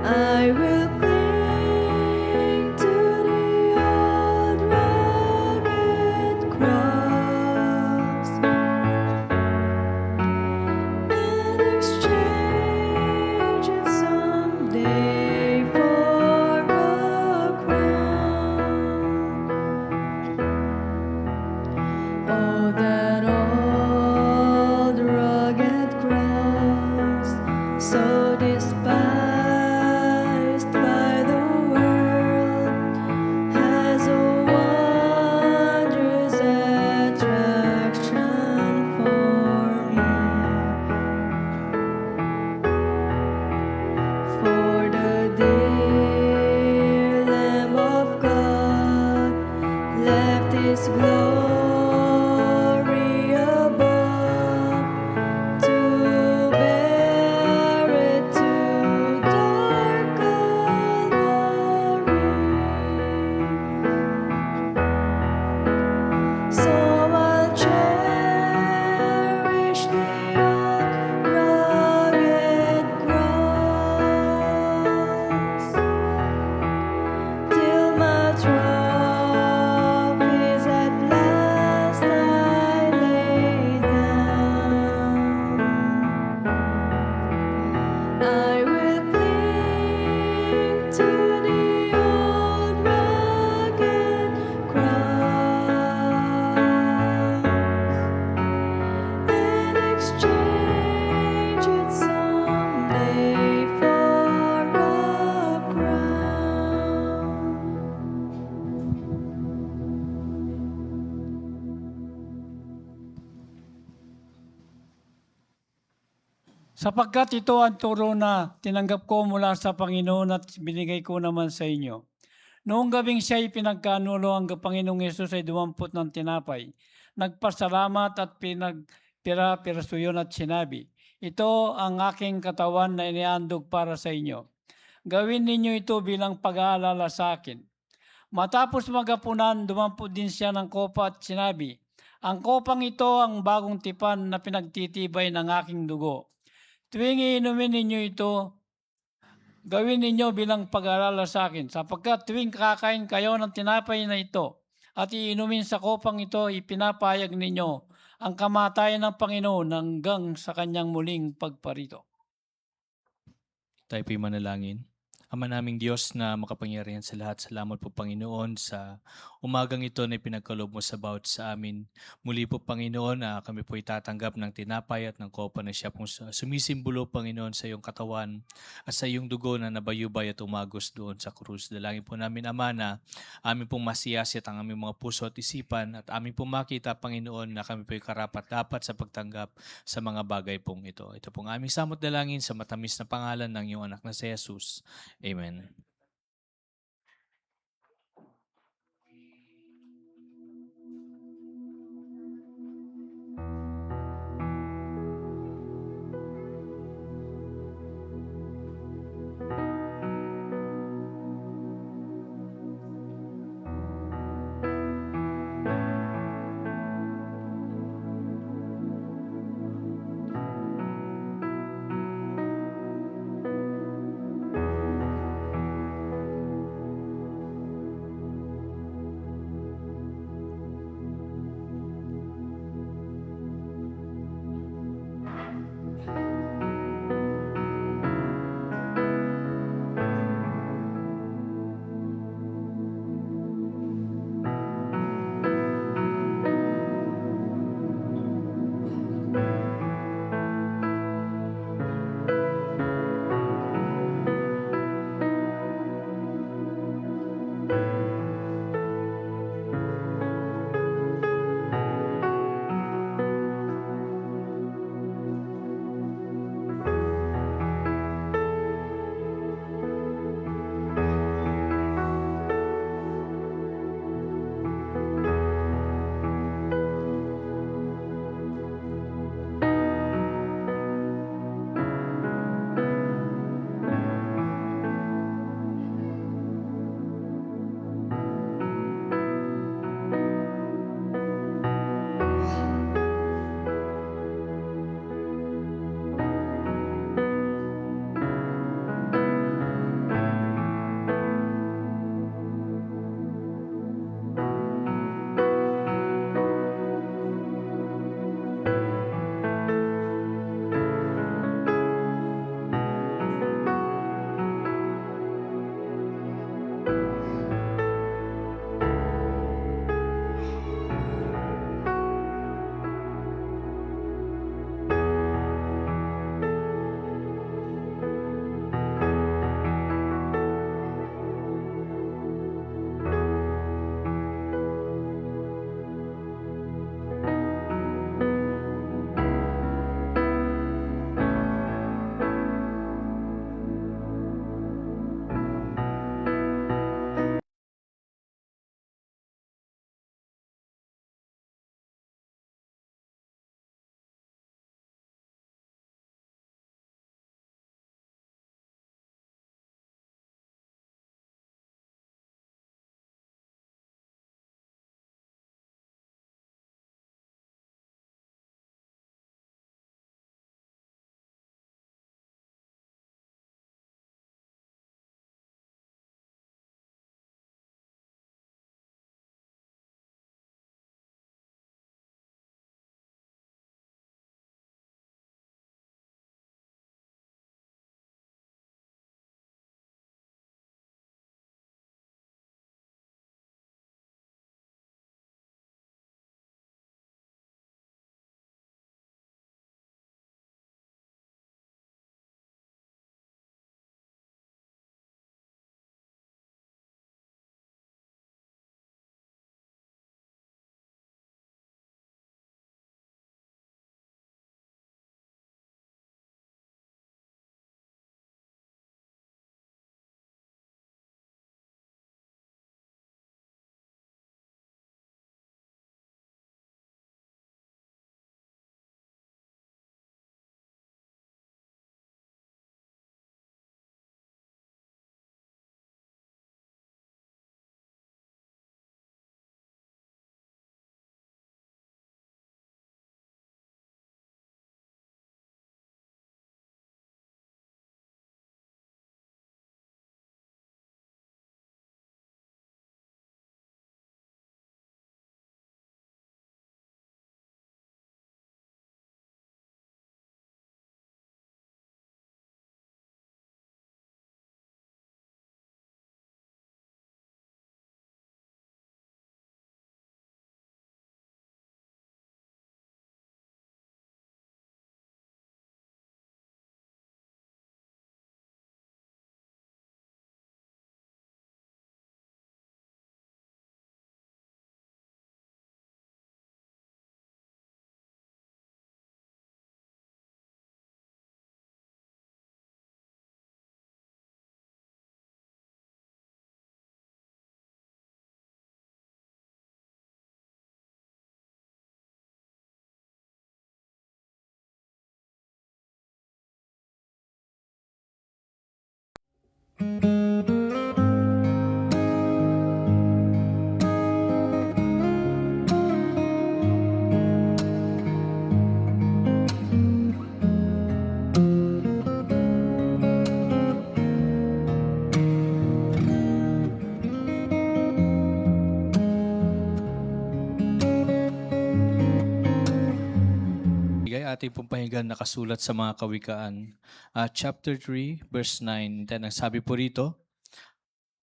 I will cling to the old rugged cross. Sapagkat ito ang turo na tinanggap ko mula sa Panginoon at binigay ko naman sa inyo. Noong gabing siya'y pinagkanulo, ang Panginoong Yesus ay dumampot ng tinapay. Nagpasalamat at pinagpira-piraso yun at sinabi, ito ang aking katawan na inihandog para sa inyo. Gawin ninyo ito bilang pag-aalala sa akin. Matapos magapunan, dumampot din siya ng kopa at sinabi, ang kopang ito ang bagong tipan na pinagtitibay ng aking dugo. Tuwing iinumin ninyo ito, gawin ninyo bilang pag-aalala sa akin, sapagkat tuwing kakain kayo ng tinapay na ito at iinumin sa kopang ito, ipinapayag ninyo ang kamatayan ng Panginoon hanggang sa kanyang muling pagparito. Tayo po'y manalangin. Ama naming Diyos na makapangyarihan sa lahat, salamat po Panginoon sa umagang ito na pinagkaloob mo sa bawat sa amin. Muli po Panginoon na kami po'y tatanggap ng tinapay at ng kopa na siya pong sumisimbolo Panginoon sa iyong katawan at sa iyong dugo na nabayubay at umagos doon sa krus. Dalangin po namin Ama na amin pong masiyasit ang aming mga puso at isipan at amin pong makita Panginoon na kami po'y karapat-dapat sa pagtanggap sa mga bagay pong ito. Ito pong aming samot dalangin sa matamis na pangalan ng iyong anak na si Jesus. Amen. Bigay ating pong pahingan nakasulat sa mga kawikaan. Chapter 3, verse 9. Then ang sabi po rito,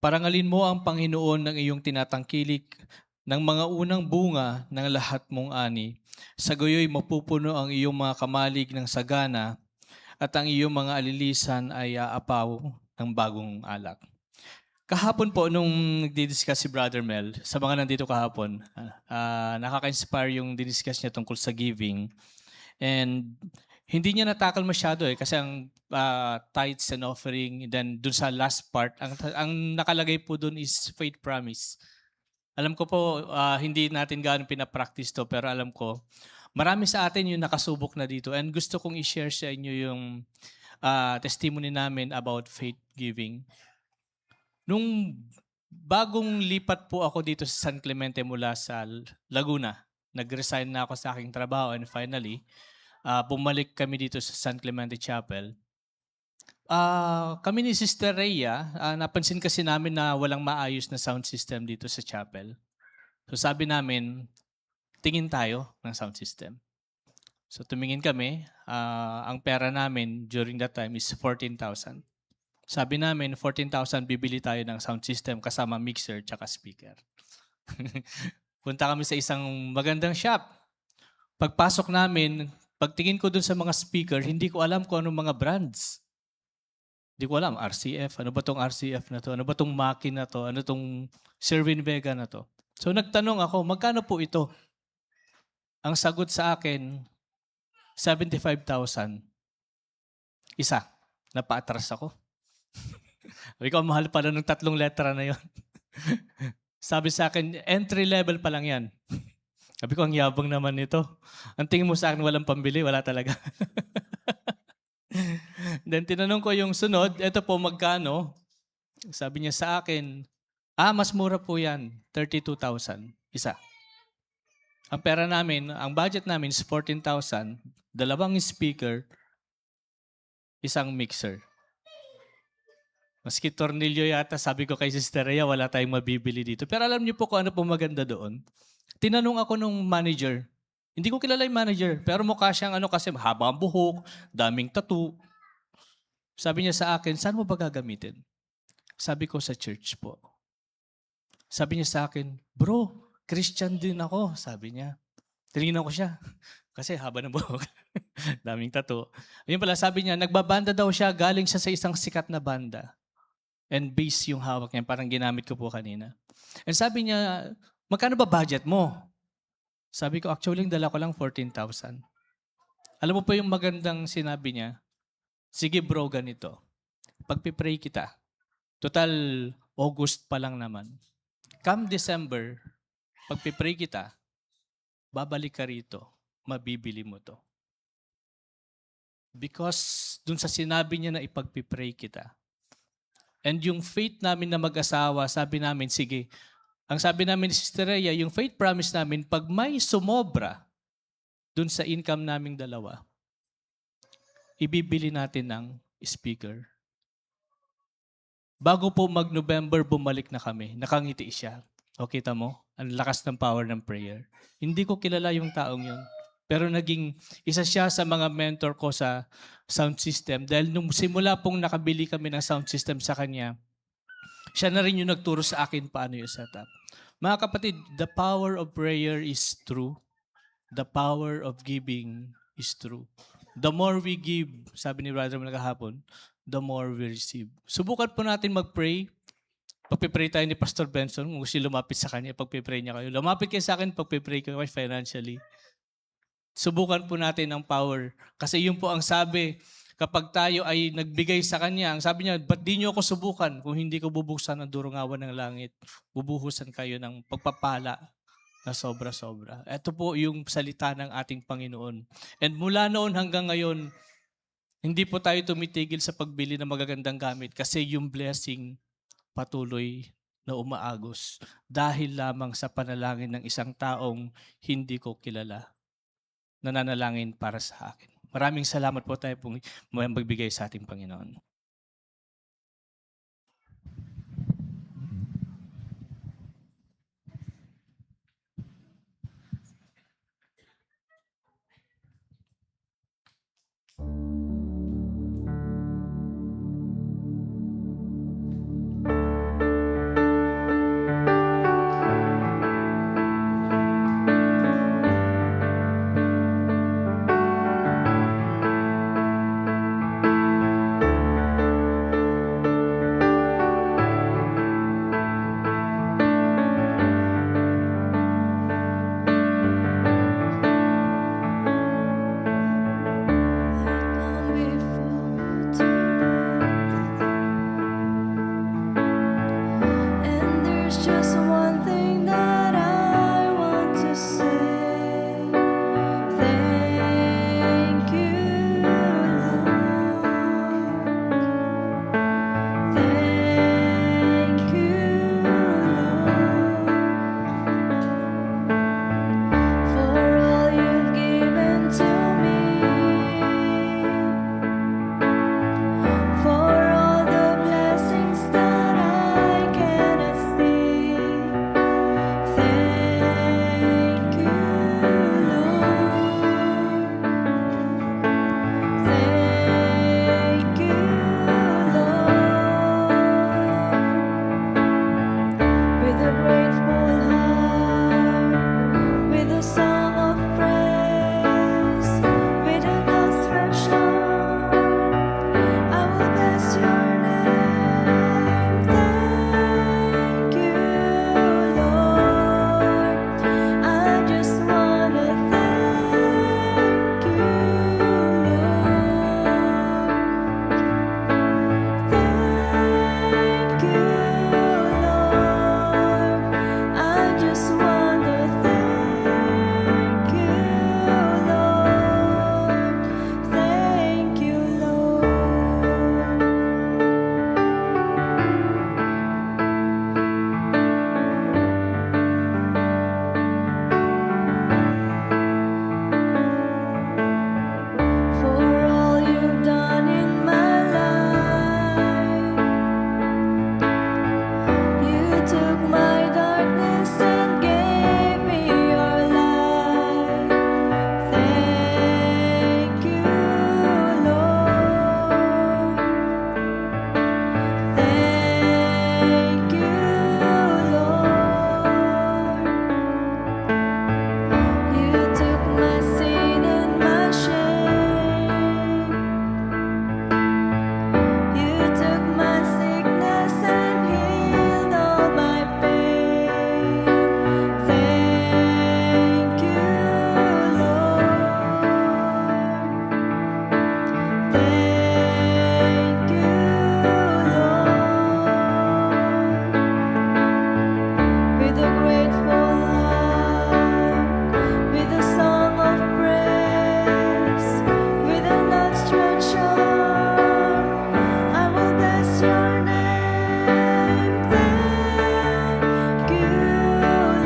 parangalin mo ang Panginoon ng iyong tinatangkilik ng mga unang bunga ng lahat mong ani. Sa gayoy mapupuno ang iyong mga kamalig ng sagana at ang iyong mga alilisan ay aapaw ng bagong alak. Kahapon po, nung nagdi-discuss si Brother Mel, sa mga nandito kahapon, nakaka-inspire yung didiscuss niya tungkol sa giving. And hindi niya natakal masyado kasi ang tithes and offering, then dun sa last part, ang nakalagay po dun is faith promise. Alam ko po, hindi natin gaano pinapractice to, pero alam ko, marami sa atin yung nakasubok na dito. And gusto kong i-share sa inyo yung testimony namin about faith giving. Nung bagong lipat po ako dito sa San Clemente mula sa Laguna, nag-resign na ako sa aking trabaho and finally, bumalik kami dito sa San Clemente Chapel. Kami ni Sister Rhea, napansin kasi namin na walang maayos na sound system dito sa chapel. So sabi namin, tingin tayo ng sound system. So tumingin kami, ang pera namin during that time is 14,000. Sabi namin, 14,000 bibili tayo ng sound system kasama mixer tsaka speaker. Punta kami sa isang magandang shop. Pagpasok namin, pagtingin ko dun sa mga speaker, hindi ko alam kung anong mga brands. Hindi ko alam, RCF, ano ba tong RCF na to? Ano ba tong Mackie na to? Ano tong Sherwin Vega na to? So nagtanong ako, magkano po ito? Ang sagot sa akin, 75,000. Isa. Napaatras ako. Sabi ko, mahal pala ng 3 letra na yon. Sabi sa akin, entry level pa lang yan. Sabi ko, ang yabang naman nito. Ang tingin mo sa akin, walang pambili, wala talaga. Then tinanong ko yung sunod, eto po magkano? Sabi niya sa akin, mas mura po yan, 32,000. Isa. Ang pera namin, ang budget namin is 14,000, 2 speaker, isang mixer. Maski tornilyo yata, sabi ko kay Sister Rhea, wala tayong mabibili dito. Pero alam niyo po kung ano po maganda doon. Tinanong ako nung manager. Hindi ko kilala yung manager, pero mukha siyang kasi haba ang buhok, daming tattoo. Sabi niya sa akin, saan mo ba gagamitin? Sabi ko, sa church po. Sabi niya sa akin, bro, Christian din ako, sabi niya. Tinignan ko siya. Kasi haba ng buhok. Daming tattoo. Ayun pala, sabi niya, nagbabanda daw siya, galing siya sa isang sikat na banda. And bass yung hawak niya, parang ginamit ko po kanina. And sabi niya, magkano ba budget mo? Sabi ko, actually, dala ko lang 14,000. Alam mo po yung magandang sinabi niya? Sige bro, ganito. Pagpipray kita. Total, August pa lang naman. Come December, pagpipray kita, babalik ka rito, mabibili mo to. Because dun sa sinabi niya na ipagpipray kita. And yung faith namin na mag-asawa, sabi namin, sige, ang sabi namin ni Sister Rhea, yung faith promise namin, pag may sumobra dun sa income naming dalawa, ibibili natin ng speaker. Bago po mag-November, bumalik na kami. Nakangiti siya. O kita mo? Ang lakas ng power ng prayer. Hindi ko kilala yung taong yun. Pero naging isa siya sa mga mentor ko sa sound system. Dahil nung simula pong nakabili kami ng sound system sa kanya, siya na rin yung nagturo sa akin paano yung setup. Mga kapatid, the power of prayer is true. The power of giving is true. The more we give, sabi ni Brother Mel kahapon, the more we receive. Subukan po natin mag-pray. Pagpipray tayo ni Pastor Benson, kung gusto lumapit sa kanya, pagpipray niya kayo. Lumapit kayo sa akin, pagpipray kayo financially. Subukan po natin ang power. Kasi yun po ang sabi, kapag tayo ay nagbigay sa Kanya, ang sabi niya, ba't di niyo ako subukan kung hindi ko bubuksan ang durungawan ng langit? Bubuhusan kayo ng pagpapala na sobra-sobra. Ito po yung salita ng ating Panginoon. And mula noon hanggang ngayon, Hindi po tayo tumitigil sa pagbili ng magagandang gamit kasi yung blessing patuloy na umaagos dahil lamang sa panalangin ng isang taong hindi ko kilala, nananalangin para sa akin. Maraming salamat po tayo pong magbigay sa ating Panginoon. And there's just one thing that I want to say. Thank you, Lord. Thank you, Lord, for all you've given to me, for all the blessings that I cannot see. Thank you, Lord. Thank you, Lord. With a grateful heart, with a song of praise, with an outstretched arm, I will bless your name. Thank you, Lord. I just wanna thank you, Lord. Thank you, Lord. I just wanna thank you, Lord. Thank you, Lord. For all you've done in my life, you took my darkness and gave me your light. Thank you, Lord. Thank you, Lord. You took my sin and my shame. You took my sickness and healed all my pain. Thank you, Lord. Thank you, Lord. With a grateful heart, with a song of praise, with an outstretched arm, I will bless your name. Thank you,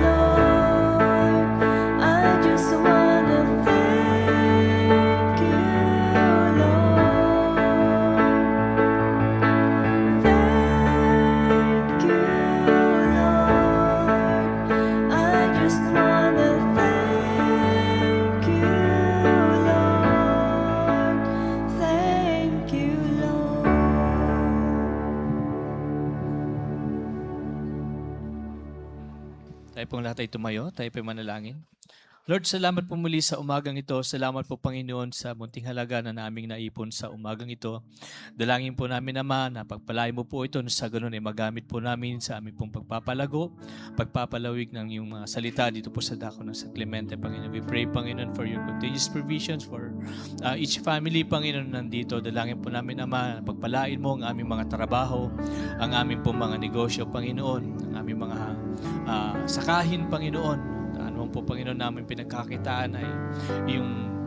Lord. I just wanna thank you, Lord. Thank you, Lord. I just wanna thank you, Lord. Thank you, Lord. Tayo pong lahat ay tumayo, tayo po manalangin. Lord, salamat po muli sa umagang ito. Salamat po, Panginoon, sa munting halaga na naming naipon sa umagang ito. Dalangin po namin, Ama, na pagpalain mo po ito sa ganun ay magamit po namin sa aming pong pagpapalago, pagpapalawig ng iyong mga salita dito po sa dako ng San Clemente, Panginoon. We pray, Panginoon, for your continuous provisions for each family, Panginoon, nandito. Dalangin po namin, Ama, na pagpalain mo ang aming mga trabaho, ang aming pong mga negosyo, Panginoon, ang aming mga sakahin, Panginoon. Ano po, Panginoon, namin pinagkakitaan ay yung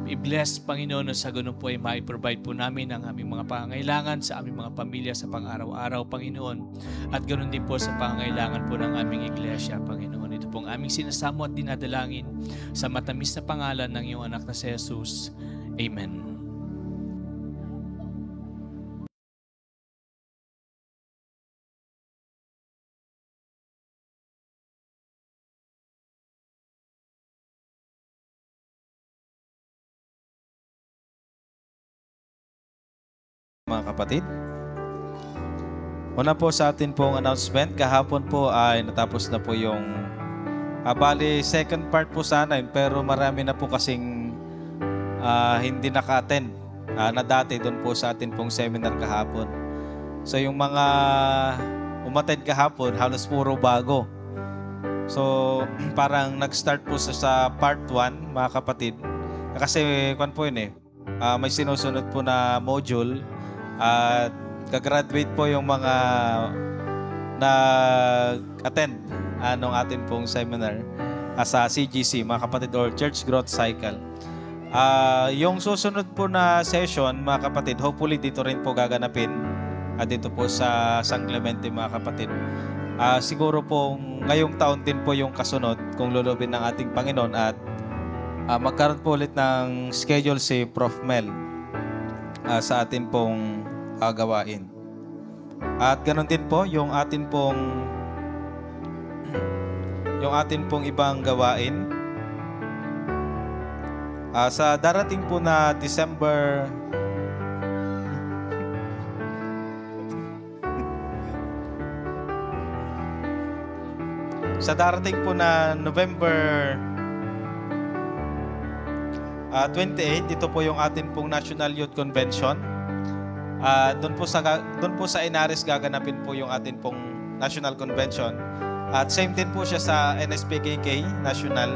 i-bless, Panginoon, na sa ganun po ay ma-provide po namin ang aming mga pangangailangan sa aming mga pamilya sa pang-araw-araw, Panginoon. At ganun din po sa pangangailangan po ng aming iglesia, Panginoon. Ito pong aming sinasamo at dinadalangin sa matamis na pangalan ng iyong anak na si Jesus. Amen. Mga kapatid, una po sa atin pong announcement, kahapon po ay natapos na po yung bali second part po sana yun, pero marami na po kasing hindi naka-attend na dati doon po sa atin pong seminar kahapon. So yung mga umattend kahapon, halos puro bago. So parang nag-start po sa part 1, mga kapatid. Kasi kwan po yun may sinusunod po na module at gagraduate po yung mga nag-attend nung atin pong seminar sa CGC, mga kapatid, or Church Growth Cycle. Yung susunod po na session, mga kapatid, hopefully dito rin po gaganapin dito po sa San Clemente, mga kapatid. Siguro po ngayong taon din po yung kasunod kung lulubin ng ating Panginoon at magkaroon po ulit ng schedule si Prof. Mel sa atin pong gawain. At ganoon din po yung atin pong ibang gawain. Sa darating po na December November 28, ito po yung atin pong National Youth Convention. Doon po sa Inaris gaganapin po yung atin pong National Convention. At same din po siya sa NSPKK National.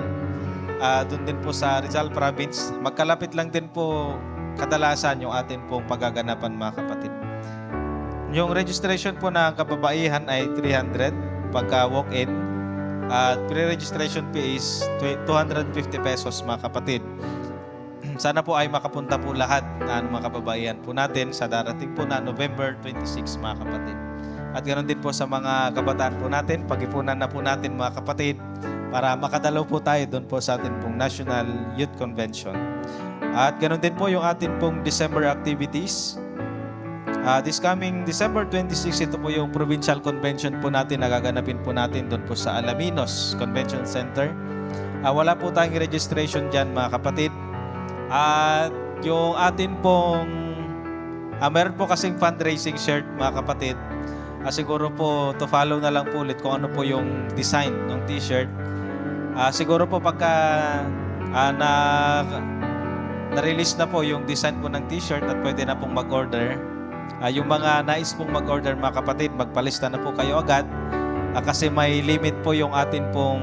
Doon din po sa Rizal Province. Magkalapit lang din po kadalasan yung atin pong paggaganapan, mga kapatid. Yung registration po ng kababaihan ay 300 pagka walk-in. At pre-registration fee is 250 pesos, mga kapatid. Sana po ay makapunta po lahat ng mga kababaihan po natin sa darating po na November 26, mga kapatid. At ganoon din po sa mga kabataan po natin, pag-ipunan na po natin, mga kapatid, para makadalaw po tayo doon po sa atin pong National Youth Convention. At ganoon din po yung atin pong December activities. This coming December 26, ito po yung Provincial Convention po natin na gaganapin po natin doon po sa Alaminos Convention Center. Wala po tayong registration dyan, mga kapatid. At yung atin pong meron po kasing fundraising shirt, mga kapatid. Siguro po to follow na lang po ulit kung ano po yung design ng t-shirt. Siguro po pagka na-release na po yung design po ng t-shirt at pwede na pong mag-order. Yung mga nais pong mag-order, mga kapatid, magpalista na po kayo agad. Kasi may limit po yung atin pong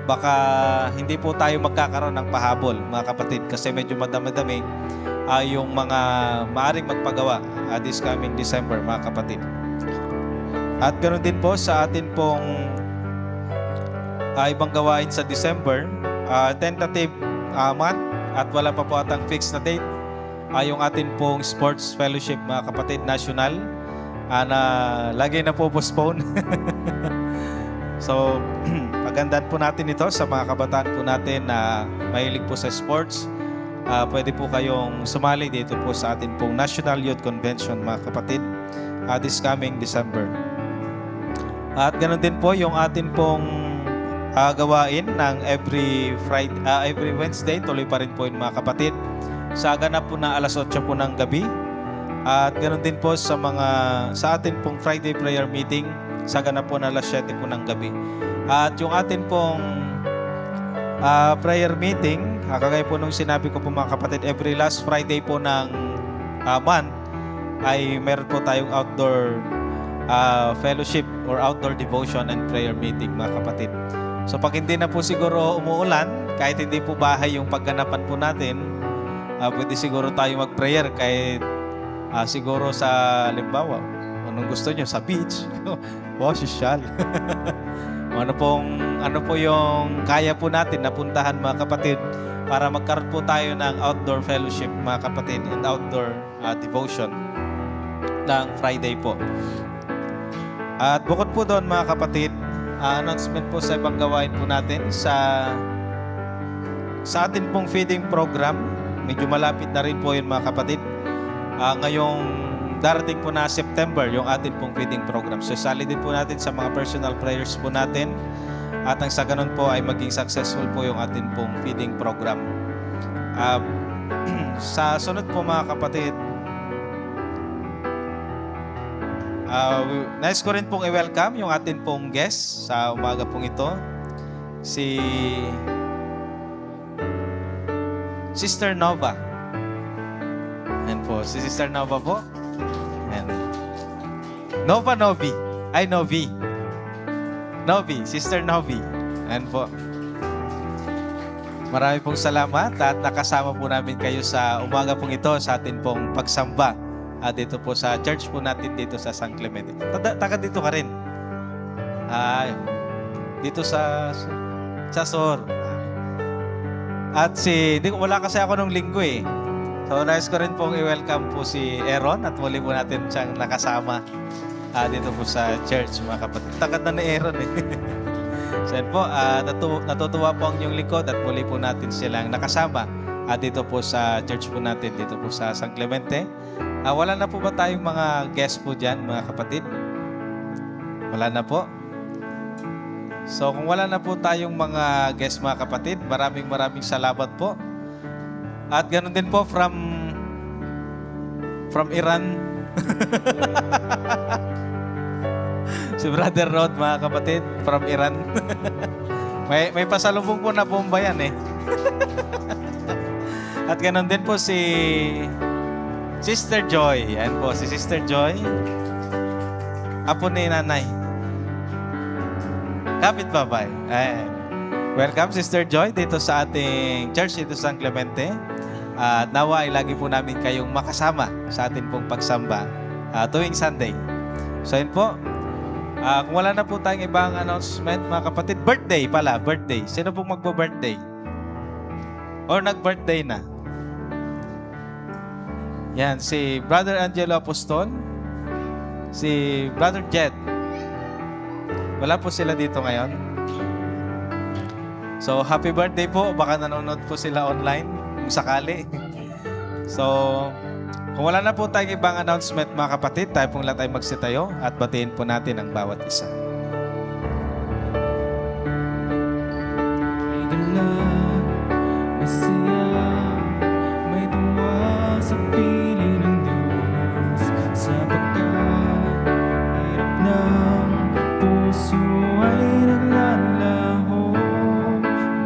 baka hindi po tayo magkakaroon ng pahabol, mga kapatid, kasi medyo madami-dami yung mga maaring magpagawa this coming December, mga kapatid. At ganoon din po sa atin pong ibang gawain sa December, tentative month at wala pa po atang fixed na date. Yung atin pong sports fellowship, mga kapatid, national, na lagi na po postpone. So, pagandaan po natin ito sa mga kabataan po natin na mahilig po sa sports. Pwede po kayong sumali dito po sa atin pong National Youth Convention, mga kapatid, this coming December. At ganoon din po yung atin pong gawain ng every Wednesday, tuloy pa rin po yung mga kapatid. Sa ganap po na alas 8 po ng gabi. At ganoon din po sa atin pong Friday prayer meeting, sa ganap po na alas 7 po ng gabi. At yung atin pong prayer meeting, kagaya po nung sinabi ko po, mga kapatid, every last Friday po ng month ay meron po tayong outdoor fellowship or outdoor devotion and prayer meeting, mga kapatid. So pag hindi na po siguro umuulan, kahit hindi po bahay yung pagganapan po natin, pwede siguro tayo mag-prayer kahit siguro sa limbawa, anong gusto nyo, sa beach. Social. ano po yung kaya po natin napuntahan, mga kapatid. para magkaroon po tayo ng outdoor fellowship mga kapatid and outdoor devotion ng Friday po. At bukod po doon mga kapatid, announcement po sa ibang gawain po natin sa atin pong feeding program. Medyo malapit na rin po yun mga kapatid. Ngayong darating po na September yung atin pong feeding program. So sali din po natin sa mga personal prayers po natin. At ang sa ganun po ay maging successful po yung atin pong feeding program. Sa sunod po mga kapatid, nais ko rin pong i-welcome yung atin pong guest sa umaga pong ito. Si Sister Nova. Ayan po, si Sister Nova po. Ayan. Nova Novi. Ay, Novi. Novi, Sister Novi. Ayan po. Marami pong salamat at nakasama po namin kayo sa umaga pong ito sa atin pong pagsamba dito po sa church po natin dito sa San Clemente. Taga dito ka rin. Dito sa Sor. At wala kasi ako nung linggo eh. So nais ko rin pong i-welcome po si Aaron at muli po natin siyang nakasama dito po sa church mga kapatid. Takad na ni Aaron eh. So yan po, natutuwa po ang inyong likod at muli po natin silang nakasama dito po sa church po natin dito po sa San Clemente. Wala na po ba tayong mga guests po dyan mga kapatid? Wala na po. So kung wala na po tayong mga guests mga kapatid, maraming salamat po. At ganoon din po from Iran. Si Brother Rod mga kapatid from Iran. may pasalubong po na bomba yan eh. At ganoon din po si Sister Joy. Yan po si Sister Joy. Apo ni nanay. Kapit babay. Welcome Sister Joy dito sa ating church dito sa San Clemente. At nawa ay lagi po namin kayong makasama sa ating pong pagsamba tuwing Sunday. So yun po. Kung wala na po tayong ibang announcement mga kapatid, birthday pala, birthday. Sino pong magbo-birthday? Or nag-birthday na? Yan, si Brother Angelo Apostol, si Brother Jed. Wala po sila dito ngayon. So, happy birthday po. Baka nanonood po sila online kung sakali. So, kung wala na po tayong ibang announcement mga kapatid, tayo pong lahat ay magsitayo at batiin po natin ang bawat isa. May galak, may saya, may tuwa sa piling ng Diyos. Sapagkat hirap ng puso ay naglalaho.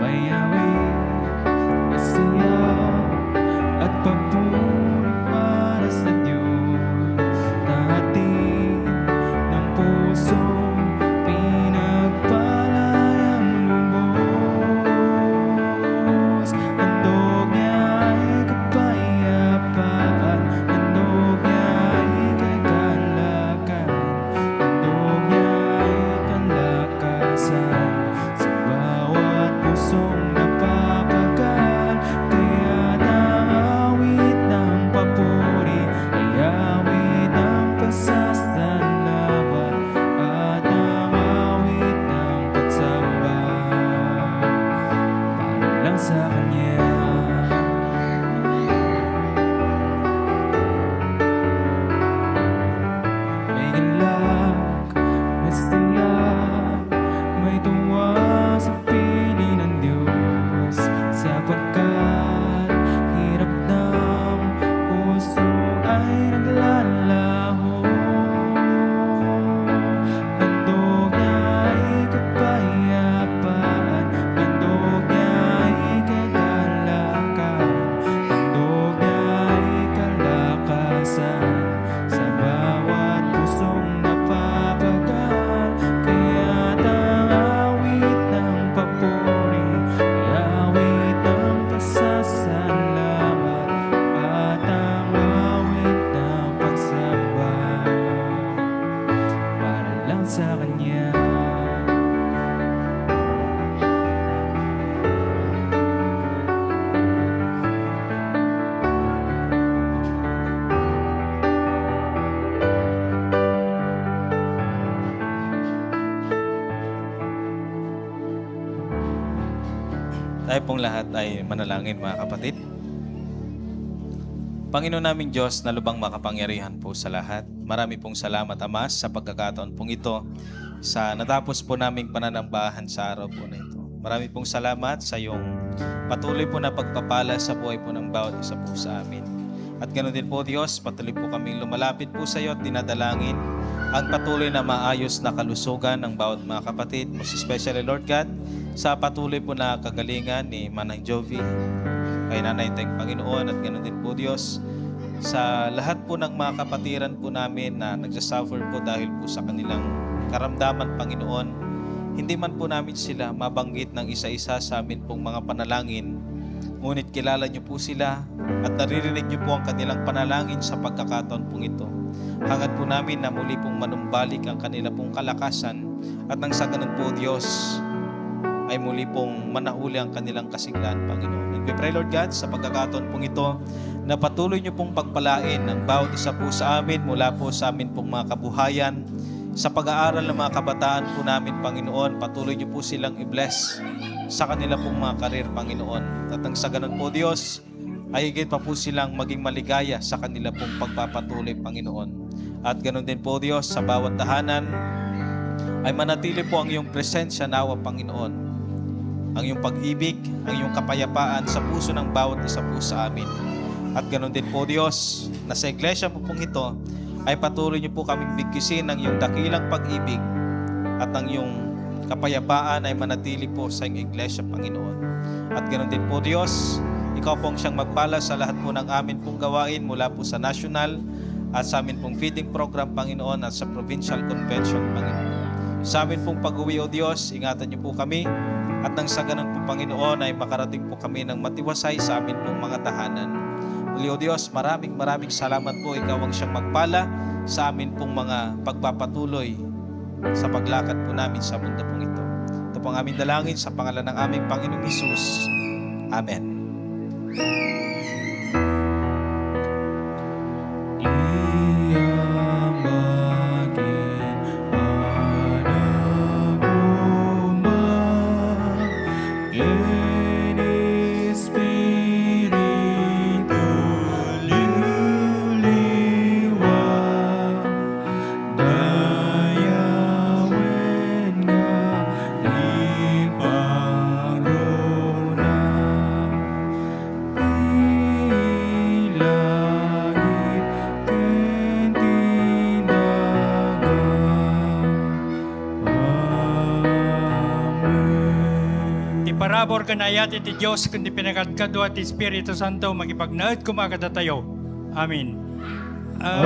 May awit, may saya, at papuri para sa Diyos. Nahatid ng puso, pinagpala ng lubos. Tayo pong lahat ay manalangin mga kapatid. Panginoon naming Diyos na lubang makapangyarihan po sa lahat. Marami pong salamat Ama sa pagkakataon pong ito sa natapos po naming pananambahan sa araw po na ito. Marami pong salamat sa iyong patuloy po na pagpapala sa buhay po ng bawat isa po sa amin. At ganoon din po Diyos, patuloy po kaming lumalapit po sa iyo at dinadalangin ang patuloy na maayos na kalusugan ng bawat mga kapatid. Most especially Lord God, sa patuloy po na kagalingan ni Manang Jovi, kay Nanay Teng Panginoon, at ganoon din po Diyos sa lahat po ng mga kapatiran po namin na nagsasuffer po dahil po sa kanilang karamdaman Panginoon. Hindi man po namin sila mabanggit ng isa-isa sa amin pong mga panalangin, ngunit kilala niyo po sila at naririnig niyo po ang kanilang panalangin sa pagkakataon pong ito. Hangad po namin na muli pong manumbalik ang kanila pong kalakasan at nang sa ganun po Diyos ay muli pong manahuli ang kanilang kasiglahan, Panginoon. And we pray, Lord God, sa pagkakataon pong ito, na patuloy niyo pong pagpalain ng bawat isa po sa amin, mula po sa amin pong mga kabuhayan, sa pag-aaral ng mga kabataan po namin, Panginoon, patuloy niyo po silang i-bless sa kanila pong mga karir, Panginoon. At nang sa ganun po, Diyos, ay higit pa po silang maging maligaya sa kanila pong pagpapatuloy, Panginoon. At ganun din po, Diyos, sa bawat tahanan, ay manatili po ang iyong presensya nawa, Panginoon. Ang iyong pag-ibig, ang iyong kapayapaan sa puso ng bawat isa po sa amin. At ganoon din po Diyos, na sa iglesia po pong ito, ay patuloy niyo po kaming bigkisin ng iyong dakilang pag-ibig at ang iyong kapayapaan ay manatili po sa iyong iglesia, Panginoon. At ganoon din po Diyos, ikaw pong siyang magpala sa lahat po ng amin pong gawain mula po sa national at sa amin pong feeding program, Panginoon, at sa provincial convention, Panginoon. Sa amin pong pag-uwi, O Diyos, ingatan niyo po kami. At nang sa ganun po, Panginoon, ay makarating po kami ng matiwasay sa amin pong mga tahanan. Muli, O Diyos, maraming salamat po. Ikaw ang siyang magpala sa amin pong mga pagpapatuloy sa paglakad po namin sa mundo pong ito. Ito po ang aming dalangin sa pangalan ng aming Panginoong Hesus. Amen. Parabor ka na yati ti Diyos kundi pinagkadkado at Espiritu Santo magipagnaad kumakadatayo. Amen. Amen.